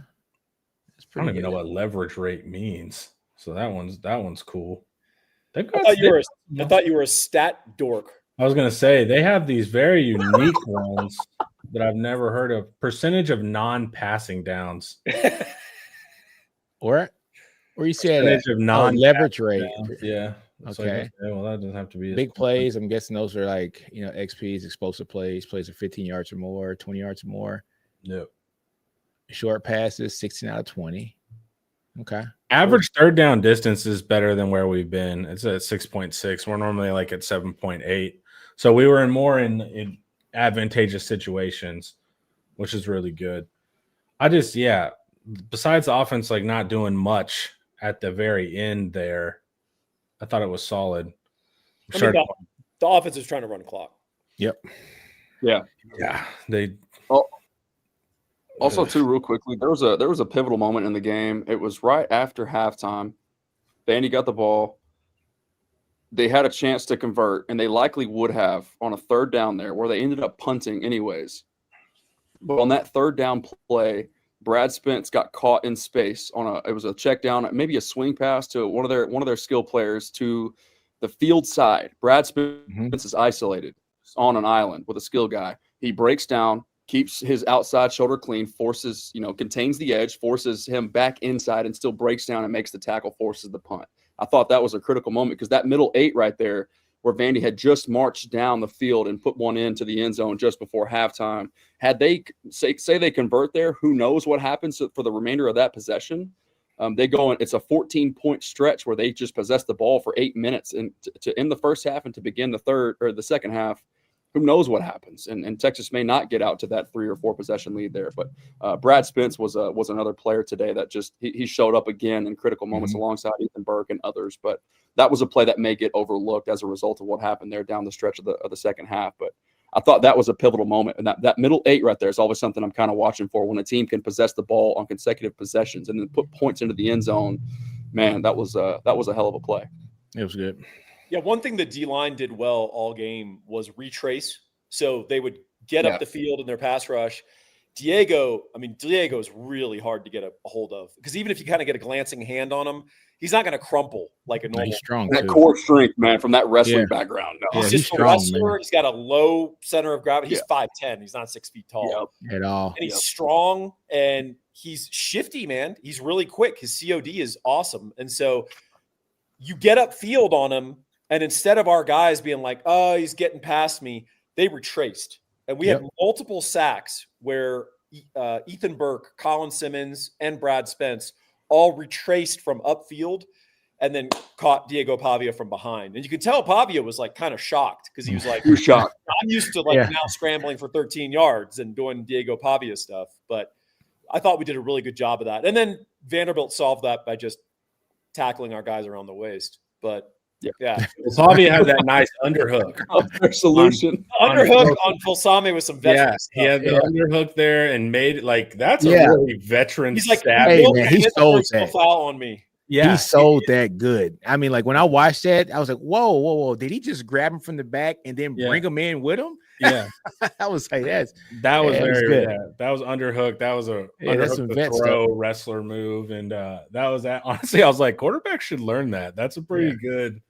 I don't even know what leverage rate means. So that one's cool. I thought you were a stat dork. I was gonna say they have these very unique ones that I've never heard of. Percentage of non-passing downs. Or you said percentage of leverage rate. Downs. Yeah. Okay. Well, that doesn't have to be big plays. I'm guessing those are like, XPs, explosive plays are 15 yards or more, 20 yards or more. Yep. Short passes, 16 out of 20. Okay. Average third down distance is better than where we've been. It's at 6.6. We're normally like at 7.8. So we were in advantageous situations, which is really good. Besides the offense like not doing much at the very end there, I thought it was solid. The offense is trying to run a clock. Yep. Yeah. Yeah. They also too, real quickly, there was a pivotal moment in the game. It was right after halftime. Vandy got the ball. They had a chance to convert, and they likely would have on a third down there, where they ended up punting anyways. But on that third down play, Brad Spence got caught in space it was a check down, maybe a swing pass to one of their skill players to the field side. Brad Spence is isolated on an island with a skill guy. He breaks down, keeps his outside shoulder clean, contains the edge, forces him back inside, and still breaks down and makes the tackle, forces the punt. I thought that was a critical moment because that middle 8 right there, where Vandy had just marched down the field and put one into the end zone just before halftime. Had they say they convert there, who knows what happens for the remainder of that possession? They go in. It's a 14-point stretch where they just possess the ball for 8 minutes and to end the first half and to begin the second half. Who knows what happens? And Texas may not get out to that 3 or 4 possession lead there. But Brad Spence was another player today that just he showed up again in critical moments alongside Ethan Burke and others. But that was a play that may get overlooked as a result of what happened there down the stretch of the second half. But I thought that was a pivotal moment. And that middle 8 right there is always something I'm kind of watching for when a team can possess the ball on consecutive possessions and then put points into the end zone. Man, that was a hell of a play. It was good. Yeah, one thing the D-line did well all game was retrace. So they would get up the field in their pass rush. Diego is really hard to get a hold of because even if you kind of get a glancing hand on him, he's not going to crumple like a normal. He's strong. That core strength, man, from that wrestling background. No. He's just a wrestler. Man. He's got a low center of gravity. He's 5'10". He's not 6 feet tall at all. And he's strong and he's shifty, man. He's really quick. His COD is awesome. And so you get upfield on him, and instead of our guys being like, "Oh, he's getting past me," they retraced. And we had multiple sacks where Ethan Burke, Colin Simmons, and Brad Spence all retraced from upfield and then caught Diego Pavia from behind. And you could tell Pavia was like kind of shocked because he was like, shocked. I'm used to now scrambling for 13 yards and doing Diego Pavia stuff. But I thought we did a really good job of that. And then Vanderbilt solved that by just tackling our guys around the waist. But yeah. Pavia had that nice underhook. Their solution. Underhook on Fulsame with some veteran stuff. He had the underhook there and made it like that's a really veteran. He's like, hey, man, he sold that foul on me. Yeah, he sold that good. I mean, like when I watched that, I was like, whoa. Did he just grab him from the back and then bring him in with him? Yeah. I was like, that was very good. That was underhook. That was a underhook throw wrestler move. And that was that. Honestly, I was like, quarterbacks should learn that. That's a pretty good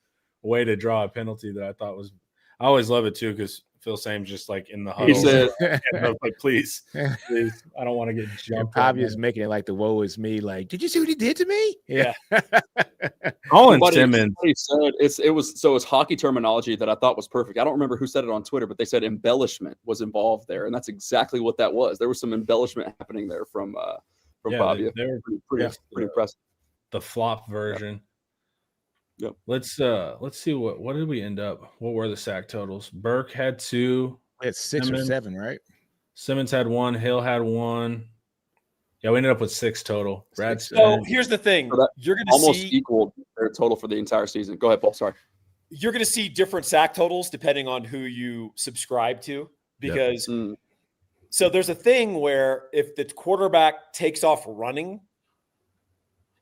way to draw a penalty that I thought was. I always love it too because Phil Same's just like in the huddle. He said, like, please, I don't want to get jumped. Pavia's making it like the woe is me. Like, did you see what he did to me? Yeah. Colin Simmons. It's hockey terminology that I thought was perfect. I don't remember who said it on Twitter, but they said embellishment was involved there, and that's exactly what that was. There was some embellishment happening there from Pavia. They were pretty impressive. The flop version. Yep. Let's see what did we end up? What were the sack totals? Burke had 2. We had 6 or 7, right? Simmons had 1. Hill had 1. Yeah, we ended up with 6 total. Brad. So here's the thing: you're going to almost equaled their total for the entire season. Go ahead, Paul. Sorry. You're going to see different sack totals depending on who you subscribe to, because so there's a thing where if the quarterback takes off running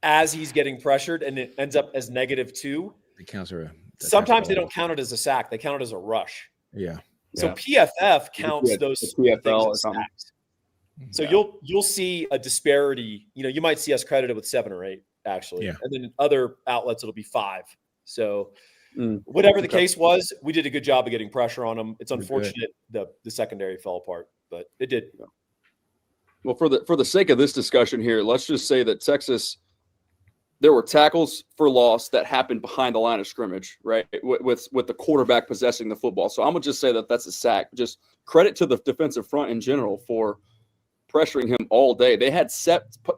as he's getting pressured and it ends up as -2, it counts sometimes they don't count it as a sack. They count it as a rush. Yeah. So PFF counts those PFL as sacks. So you'll see a disparity. You might see us credited with 7 or 8 actually, and then in other outlets it'll be 5. So whatever the case was, we did a good job of getting pressure on them. It's unfortunate the secondary fell apart, but it did. Well, for the sake of this discussion here, let's just say that Texas. There were tackles for loss that happened behind the line of scrimmage, right? With the quarterback possessing the football. So I'm gonna just say that that's a sack. Just credit to the defensive front in general for pressuring him all day. They had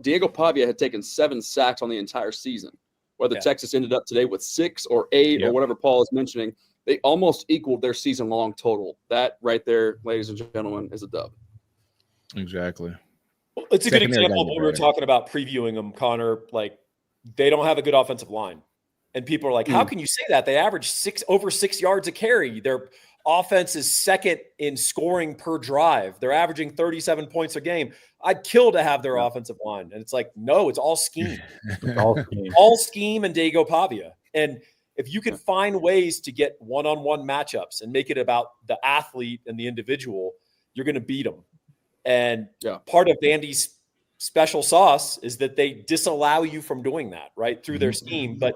Diego Pavia had taken 7 sacks on the entire season. Whether Texas ended up today with 6 or 8 or whatever Paul is mentioning, they almost equaled their season-long total. That right there, ladies and gentlemen, is a dub. Exactly. Well, it's a good example of what we were talking about previewing them, Connor. Like, they don't have a good offensive line. And people are like, how can you say that? They average over 6 yards a carry. Their offense is second in scoring per drive. They're averaging 37 points a game. I'd kill to have their offensive line. And it's like, no, it's all scheme. All scheme and Diego Pavia. And if you can find ways to get one-on-one matchups and make it about the athlete and the individual, you're going to beat them. And part of Vandy's special sauce is that they disallow you from doing that, right, through their scheme. But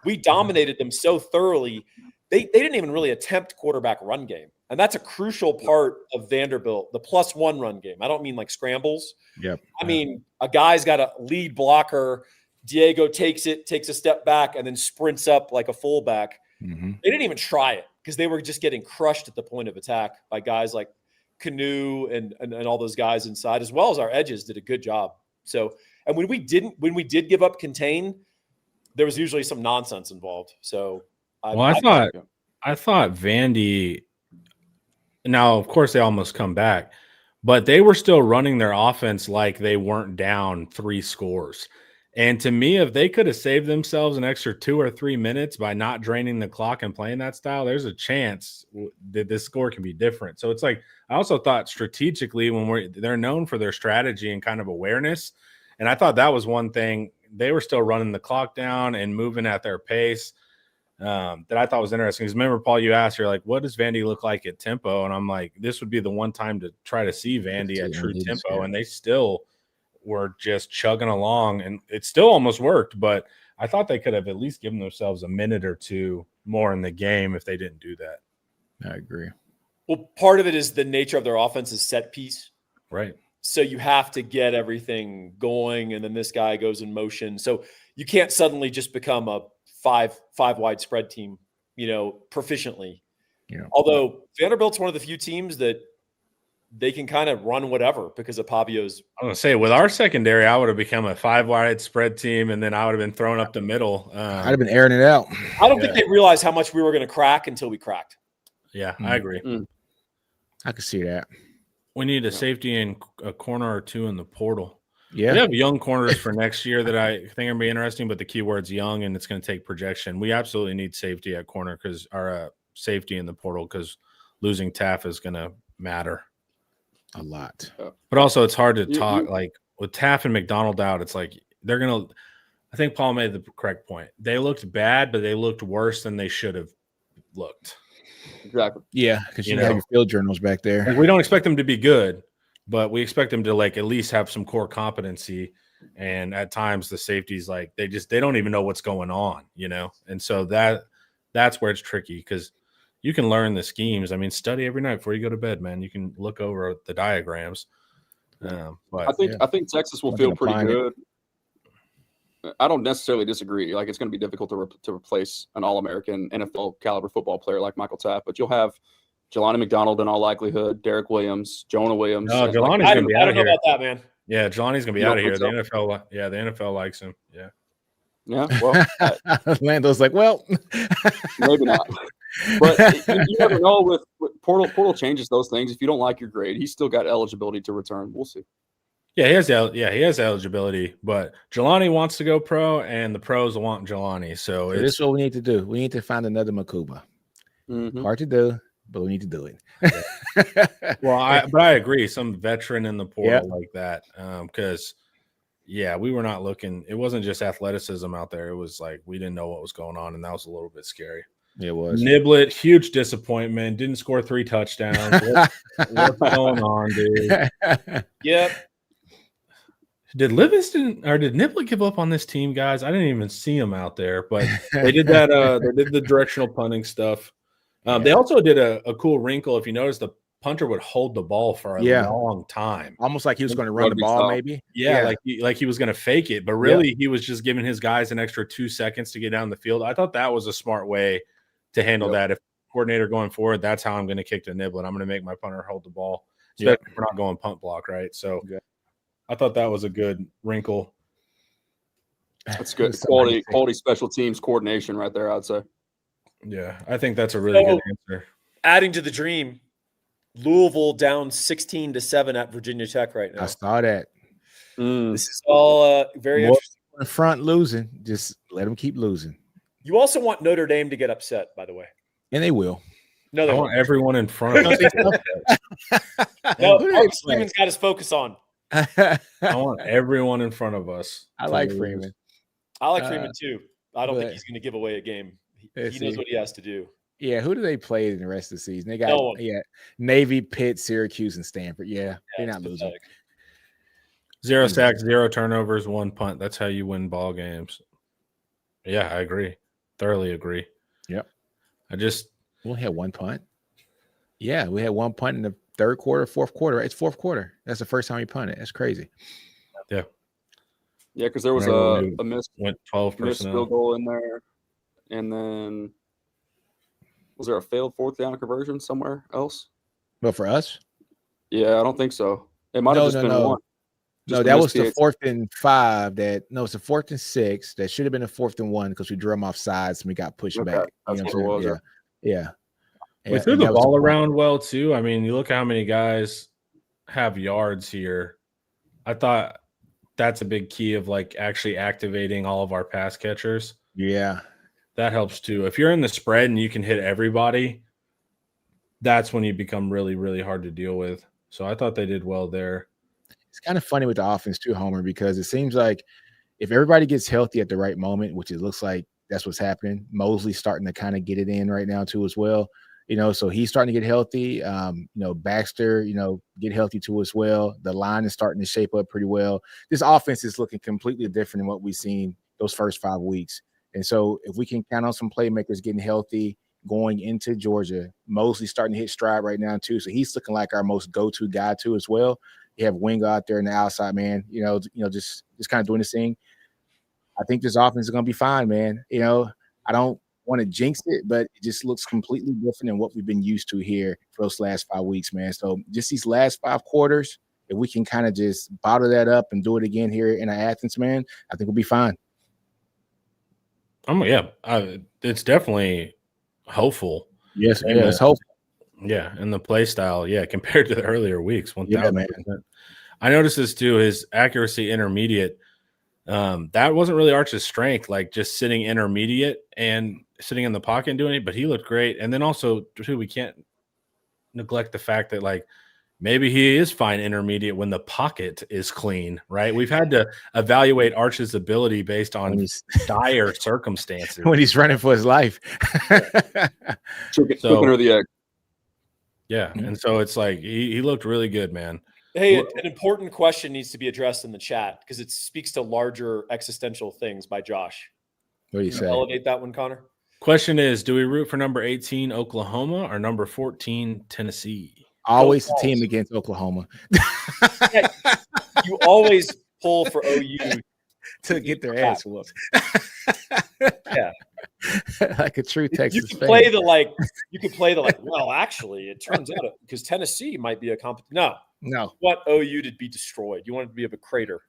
we dominated them so thoroughly, they didn't even really attempt quarterback run game. And that's a crucial part of Vanderbilt, the +1 run game. I don't mean like scrambles. Yep. I mean, a guy's got a lead blocker Diego takes a step back, and then sprints up like a fullback. Mm-hmm. They didn't even try it because they were just getting crushed at the point of attack by guys like Canoe and all those guys inside, as well as our edges did a good job. So, and when we did give up contain, there was usually some nonsense involved. So, I thought Vandy. Now, of course, they almost come back, but they were still running their offense like they weren't down 3 scores. And to me, if they could have saved themselves an extra 2 or 3 minutes by not draining the clock and playing that style, there's a chance that this score can be different. So it's like, I also thought strategically they're known for their strategy and kind of awareness. And I thought that was one thing. They were still running the clock down and moving at their pace that I thought was interesting. Because remember, Paul, you asked, you're like, what does Vandy look like at tempo? And I'm like, this would be the one time to try to see Vandy at true tempo. And they still were just chugging along, and it still almost worked, but I thought they could have at least given themselves a minute or two more in the game if they didn't do that. I agree. Well, part of it is the nature of their offense is set piece. Right. So you have to get everything going, and then this guy goes in motion. So you can't suddenly just become a five wide spread team, proficiently. Yeah. Although Vanderbilt's one of the few teams that they can kind of run whatever because of Pavio's. I'm going to say, with our secondary, I would have become a 5-wide spread team, and then I would have been thrown up the middle. I'd have been airing it out. I don't think they realized how much we were going to crack until we cracked. Yeah, I agree. I could see that. We need a safety in a corner or two in the portal. Yeah. We have young corners for next year that I think are going to be interesting, but the key word's young, and it's going to take projection. We absolutely need safety at corner because our safety in the portal, because losing Taff is going to matter a lot. But also, it's hard to talk like with Taff and McDonald out. It's like they're going to – I think Paul made the correct point. They looked bad, but they looked worse than they should have looked. Exactly. Yeah, because you have your field journals back there. Like, we don't expect them to be good, but we expect them to at least have some core competency. And at times the safeties, they don't even know what's going on, And so that's where it's tricky because you can learn the schemes. I mean, study every night before you go to bed, man. You can look over the diagrams. But I think Texas will feel pretty good. I don't necessarily disagree. It's going to be difficult to replace an All-American NFL caliber football player like Michael Tapp, but you'll have Jelani McDonald in all likelihood, Derek Williams, Jonah Williams. No, Jelani's going to be out of here. I don't know about that, man. Yeah, Jelani's going to be out of here. The NFL likes him. Yeah. Yeah. Well, Lando's like, well, maybe not. But you never know with portal changes those things. If you don't like your grade, he's still got eligibility to return. We'll see. Yeah, he has eligibility, but Jelani wants to go pro, and the pros want Jelani. So this is what we need to do. We need to find another Makuba. Mm-hmm. Hard to do, but we need to do it. Well, I agree. Some veteran in the portal like that, because we were not looking. It wasn't just athleticism out there. It was like we didn't know what was going on, and that was a little bit scary. It was. Niblet, huge disappointment. Didn't score 3 touchdowns. What's going on, dude? Yep. Did Livingston or did Niblet give up on this team, guys? I didn't even see him out there, but they did that. They did the directional punting stuff. They also did a cool wrinkle. If you notice, the punter would hold the ball for a long time, almost like he was going to run the ball, maybe. Yeah, like he was going to fake it, but really he was just giving his guys an extra 2 seconds to get down the field. I thought that was a smart way to handle that. If coordinator going forward, that's how I'm going to kick to Niblet. I'm going to make my punter hold the ball. We're not going punt block, right? So. I thought that was a good wrinkle. That's good. Quality special teams coordination right there, I'd say. Yeah, I think that's a really good answer. Adding to the dream, Louisville down 16-7 at Virginia Tech right now. I saw that. This is all very interesting. In front losing, just let them keep losing. You also want Notre Dame to get upset, by the way. And they will. No, they I want everyone in front of us. No, Freeman's got his focus on. I want everyone in front of us. I like Freeman. I like Freeman too. I don't think he's going to give away a game. He knows what he has to do. Yeah, who do they play in the rest of the season? They got Navy, Pitt, Syracuse, and Stanford. Yeah, they're not losing. 0 sacks, 0 turnovers, 1 punt. That's how you win ball games. Yeah, I agree. Thoroughly agree. Yep. We had 1 punt. Yeah, we had 1 punt in the third quarter, fourth quarter. It's fourth quarter. That's the first time we punted. That's crazy. Yeah. Yeah, because there was Whenever we a missed went 12 field personnel. goal in there, and then was there a failed fourth down conversion somewhere else? But for us, Yeah, I don't think so. It might have just been one. No, that was the 4th and 5. It's a 4th and 6. That should have been a 4th and 1 because we drew them off sides and we got pushed back. That's what it was. Yeah. We threw the ball around well too. I mean, you look how many guys have yards here. I thought that's a big key of like actually activating all of our pass catchers. Yeah. That helps too. If you're in the spread and you can hit everybody, that's when you become really, really hard to deal with. So I thought they did well there. It's kind of funny with the offense too, Homer, because it seems like if everybody gets healthy at the right moment, which it looks like that's what's happening, Mosley's starting to kind of get it in right now too as well. So he's starting to get healthy. Baxter, get healthy too as well. The line is starting to shape up pretty well. This offense is looking completely different than what we've seen those first 5 weeks. And so if we can count on some playmakers getting healthy going into Georgia, Mosley's starting to hit stride right now too. So he's looking like our most go-to guy too as well. You have Wingo out there in the outside, man, just kind of doing this thing. I think this offense is going to be fine, man. I don't want to jinx it, but it just looks completely different than what we've been used to here for those last 5 weeks, man. So just these last 5 quarters, if we can kind of just bottle that up and do it again here in Athens, man, I think we'll be fine. It's definitely hopeful. Yes, it's hopeful. Yeah, and the play style, compared to the earlier weeks, 1,000%. Yeah, man. I noticed this too, his accuracy intermediate. That wasn't really Arch's strength, like just sitting intermediate and sitting in the pocket and doing it, but he looked great. And then also, too, we can't neglect the fact that, like, maybe he is fine intermediate when the pocket is clean, right? We've had to evaluate Arch's ability based on dire circumstances. When he's running for his life. Chicken or the egg. Yeah, and so it's like he looked really good, man. Hey, an important question needs to be addressed in the chat because it speaks to larger existential things by Josh. What do you say? Elevate that one, Connor. Question is, do we root for number 18 Oklahoma or number 14 Tennessee? Always the team against Oklahoma. Yeah, you always pull for OU to get their ass whooped. Yeah. Like a true Texas you can fan. play the well, actually, it turns out because Tennessee might be a competition. No. What OU to be destroyed. You want it to be of a crater.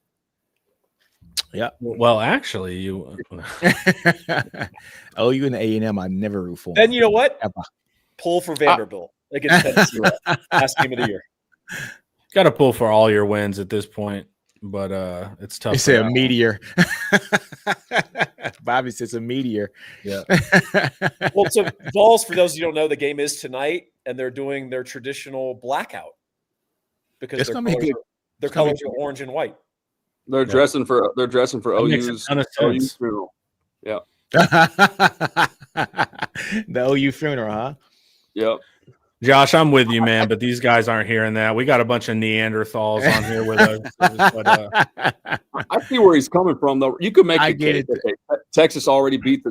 Yeah. Well, actually, you OU and A&M, I never root for. Then you know what? Pull for Vanderbilt against Tennessee. Last game of the year. Got to pull for all your wins at this point, but it's tough. They say a meteor. Bobby says a meteor. Yeah. Well, so Vols, for those who don't know, the game is tonight, and they're doing their traditional blackout because their colors are orange and white. They're dressing for OU's funeral. Yeah. The OU funeral, huh? Yep. Josh, I'm with you, man, but these guys aren't hearing that. We got a bunch of Neanderthals on here with us. But, I see where he's coming from, though. You could make the case that Texas already beat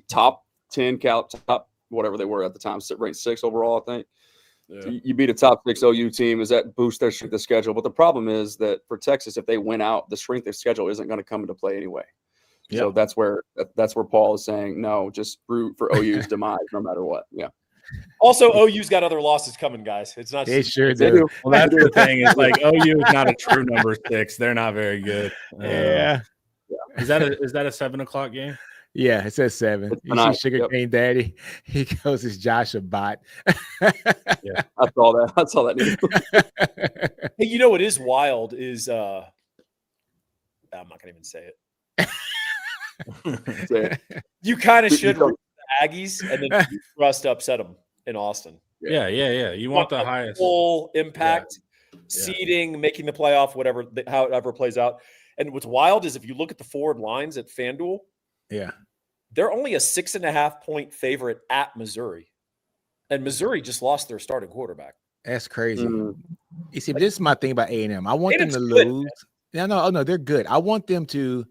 top 10 top whatever they were at the time, ranked 6 overall, I think. Yeah. You beat a top 6 OU team. Does that boost their strength of schedule? But the problem is that for Texas, if they win out, the strength of schedule isn't going to come into play anyway. Yeah. So that's where Paul is saying, no, just root for OU's demise no matter what. Yeah. Also, OU's got other losses coming, guys. It's not. They sure do. Well, that's the thing. It's like OU is not a true number 6. They're not very good. Yeah. Is that a 7:00 game? Yeah, it says 7. You see Sugar Cane Daddy? He goes, "Is Josh a bot?" Yeah, I saw that. Hey, you know what is wild is I'm not gonna even say it. You kind of should root for the Aggies, and then Rust upset them in Austin. Yeah. You want the highest full impact, seeding, making the playoff, however plays out. And what's wild is if you look at the forward lines at FanDuel, they're only a 6.5 point favorite at Missouri, and Missouri just lost their starting quarterback. That's crazy. You see, but this is my thing about A&M. I want them to lose. No, they're good. I want them to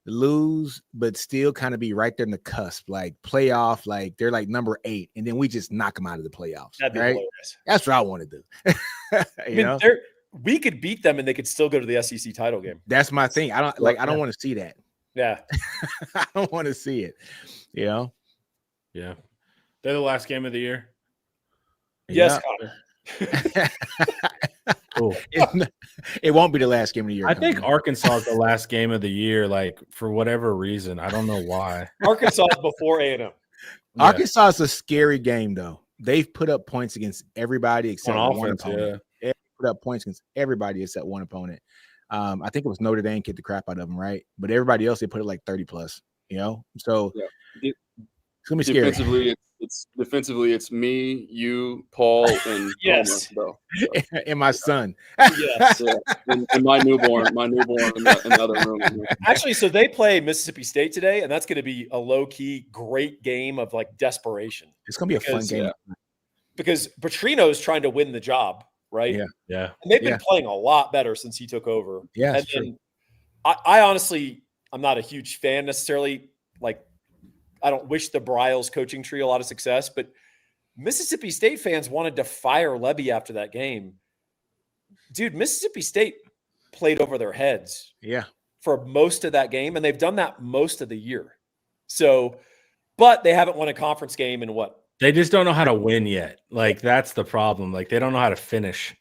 lose, but still kind of be right there in the cusp, like playoff, like they're like number 8, and then we just knock them out of the playoffs. That'd be right? hilarious. That's what I want to do. we could beat them and they could still go to the SEC title game. That's my thing. I don't want to see that. Yeah. I don't want to see it. You know? Yeah. They're the last game of the year. Yes, Yeah. Connor. Cool. It won't be the last game of the year. I think Arkansas is the last game of the year, like for whatever reason. I don't know why. Arkansas is before A&M. Yeah. Arkansas is a scary game, though. They've put up points against everybody except On one offense, opponent. They put up points against everybody except one opponent. I think it was Notre Dame kicked the crap out of them, right? But everybody else, they put it like 30 plus, you know? So it's going to be scary. Defensively, it's me, you, Paul, and Yes. Homer, And my son. Yes. yeah. And my newborn in the other room. Actually, so they play Mississippi State today, and that's going to be a low-key great game of like desperation. It's going to be a fun game. Because Petrino is trying to win the job, right? Yeah. And they've been playing a lot better since he took over. Yeah, and then I honestly, I'm not a huge fan necessarily. Like, I don't wish the Bryles coaching tree a lot of success, but Mississippi State fans wanted to fire Levy after that game. Dude, Mississippi State played over their heads for most of that game, and they've done that most of the year. So, but they haven't won a conference game in what? They just don't know how to win yet. Like, that's the problem. Like, they don't know how to finish.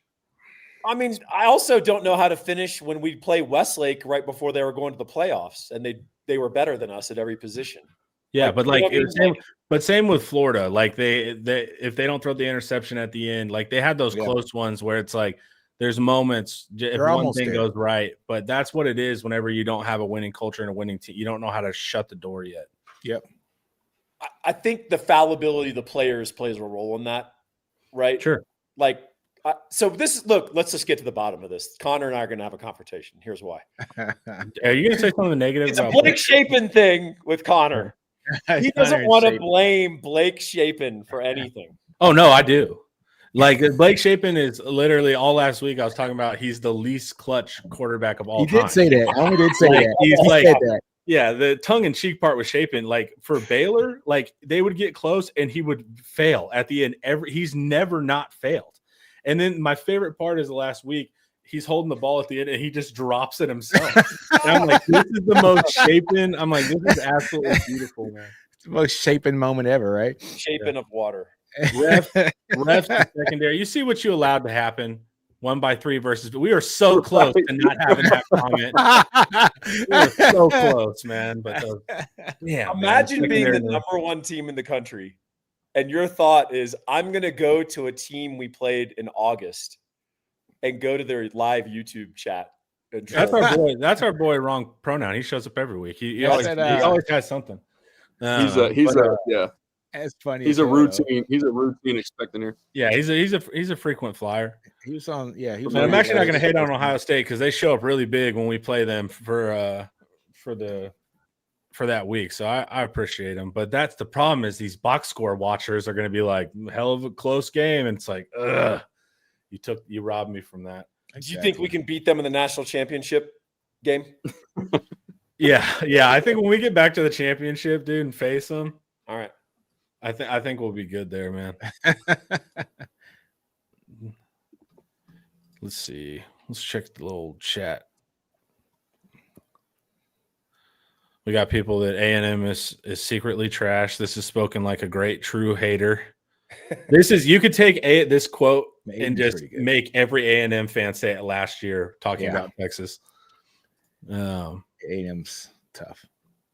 I mean, I also don't know how to finish when we play Westlake right before they were going to the playoffs, and they were better than us at every position. Yeah, Like, but like, you know what I mean? same with Florida. Like they if they don't throw the interception at the end, like they had those close ones where it's like there's moments if one thing goes right, but that's what it is. Whenever you don't have a winning culture and a winning team, you don't know how to shut the door yet. Yep. I think the fallibility of the players plays a role in that, right? Sure. Like, so let's just get to the bottom of this. Connor and I are going to have a confrontation. Here's why. Are you going to say something negative? It's a Blake Shapen thing with Connor. He doesn't want to blame Blake Shapen for anything. Oh, no, I do. Like, Blake Shapen is literally all last week I was talking about he's the least clutch quarterback of all time. He did say that. I did say that. He's like, said that. Yeah, the tongue-in-cheek part was Shapen. Like, for Baylor, like, they would get close and he would fail at the end. He's never not failed. And then my favorite part is the last week, he's holding the ball at the end and he just drops it himself. And I'm like, this is the most Shapen. I'm like, this is absolutely beautiful, man. It's the most Shapen moment ever, right? Shapen of water. Refs secondary. You see what you allowed to happen. 1-3 versus. We are so close to not having that comment. We were so close, man. But imagine being the number one team in the country, and your thought is, "I'm going to go to a team we played in August, and go to their live YouTube chat." That's our boy. That's our boy. Wrong pronoun. He shows up every week. He always has something. That's funny. He's a routine. He's a routine expecting here. Yeah, he's a frequent flyer. He was on. Yeah, he was. I'm actually not going to hate on Ohio State because they show up really big when we play them for that week. So I appreciate them. But that's the problem is these box score watchers are going to be like, hell of a close game, and it's like, ugh, you robbed me from that. Do you think we can beat them in the national championship game? Yeah. I think when we get back to the championship, dude, and face them, all right. I think we'll be good there, man. Let's see. Let's check the little chat. We got people that A&M is secretly trash. This is spoken like a great true hater. You could take this quote and just make every A&M fan say it last year talking about Texas. A&M's tough.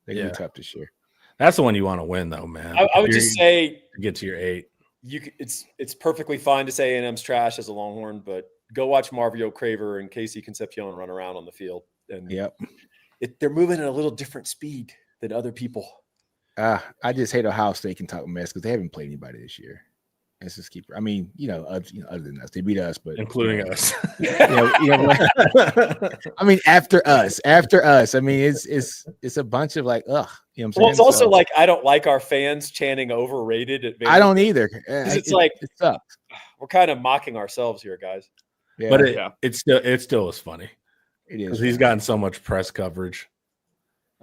They're gonna be tough this year. That's the one you want to win, though, man. I would just say get to your 8. It's perfectly fine to say A&M's trash as a Longhorn, but go watch Marvio Craver and Casey Concepcion run around on the field. And they're moving at a little different speed than other people. I just hate Ohio State can talk mess because they haven't played anybody this year. Let's just keep. I mean, other than us, they beat us, but including us. I mean, after us. I mean, it's a bunch of like, ugh. You know what I'm saying? Well, it's also like I don't like our fans chanting overrated. I don't either. It's like it sucks. We're kind of mocking ourselves here, guys. Yeah. But it still was funny. It is because he's gotten so much press coverage.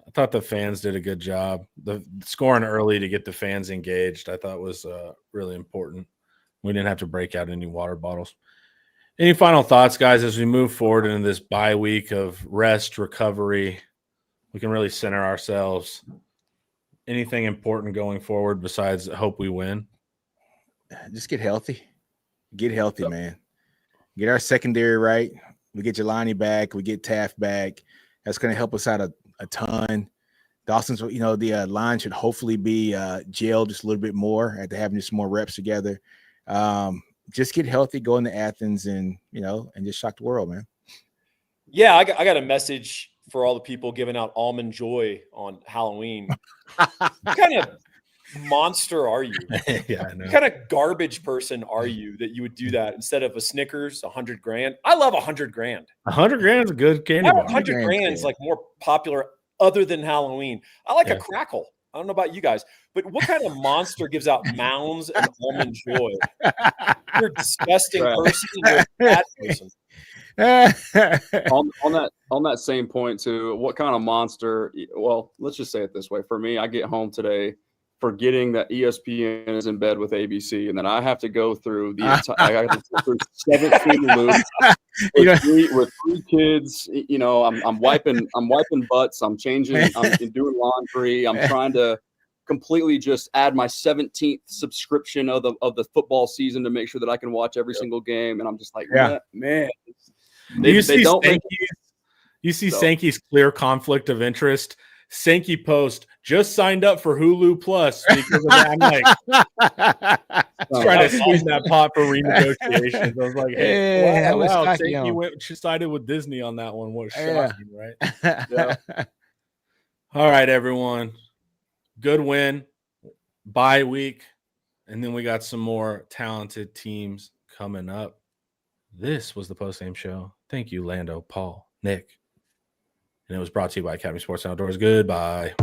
I thought the fans did a good job. The scoring early to get the fans engaged, I thought was really important. We didn't have to break out any water bottles. Any final thoughts, guys, as we move forward into this bye week of rest, recovery? We can really center ourselves. Anything important going forward besides hope we win? Just get healthy. Get healthy, man. Get our secondary right. We get Jelani back. We get Taft back. That's going to help us out a ton. Dawson's, the line should hopefully be gelled just a little bit more after having just more reps together. Just get healthy, go into Athens, and just shock the world, man. Yeah, I got a message for all the people giving out almond joy on Halloween. What kind of monster are you? Yeah, I know. What kind of garbage person are you that you would do that instead of a Snickers, $100,000? I love $100,000. $100,000 is a good candy bar. $100,000 is like more popular other than Halloween. I like a crackle. I don't know about you guys, but what kind of monster gives out mounds and almond joy? You're a disgusting person. You're a bad person. on that same point too, what kind of monster? Well, let's just say it this way. For me, I get home today forgetting that ESPN is in bed with ABC, and then I have to go through I have to go through 17 loops with three kids. I'm wiping butts. I'm changing. I'm doing laundry. I'm trying to completely just add my 17th subscription of the football season to make sure that I can watch every single game. And I'm just like, man. You see Sankey's clear conflict of interest. Sankey post just signed up for Hulu Plus because of that. I'm like trying to squeeze that pot for renegotiations. I was like, hey, wow, Sankey sided with Disney on that one. What shocking, right? All right, everyone. Good win, bye week, and then we got some more talented teams coming up. This was the postgame show. Thank you, Lando, Paul, Nick. And it was brought to you by Academy Sports Outdoors. Goodbye.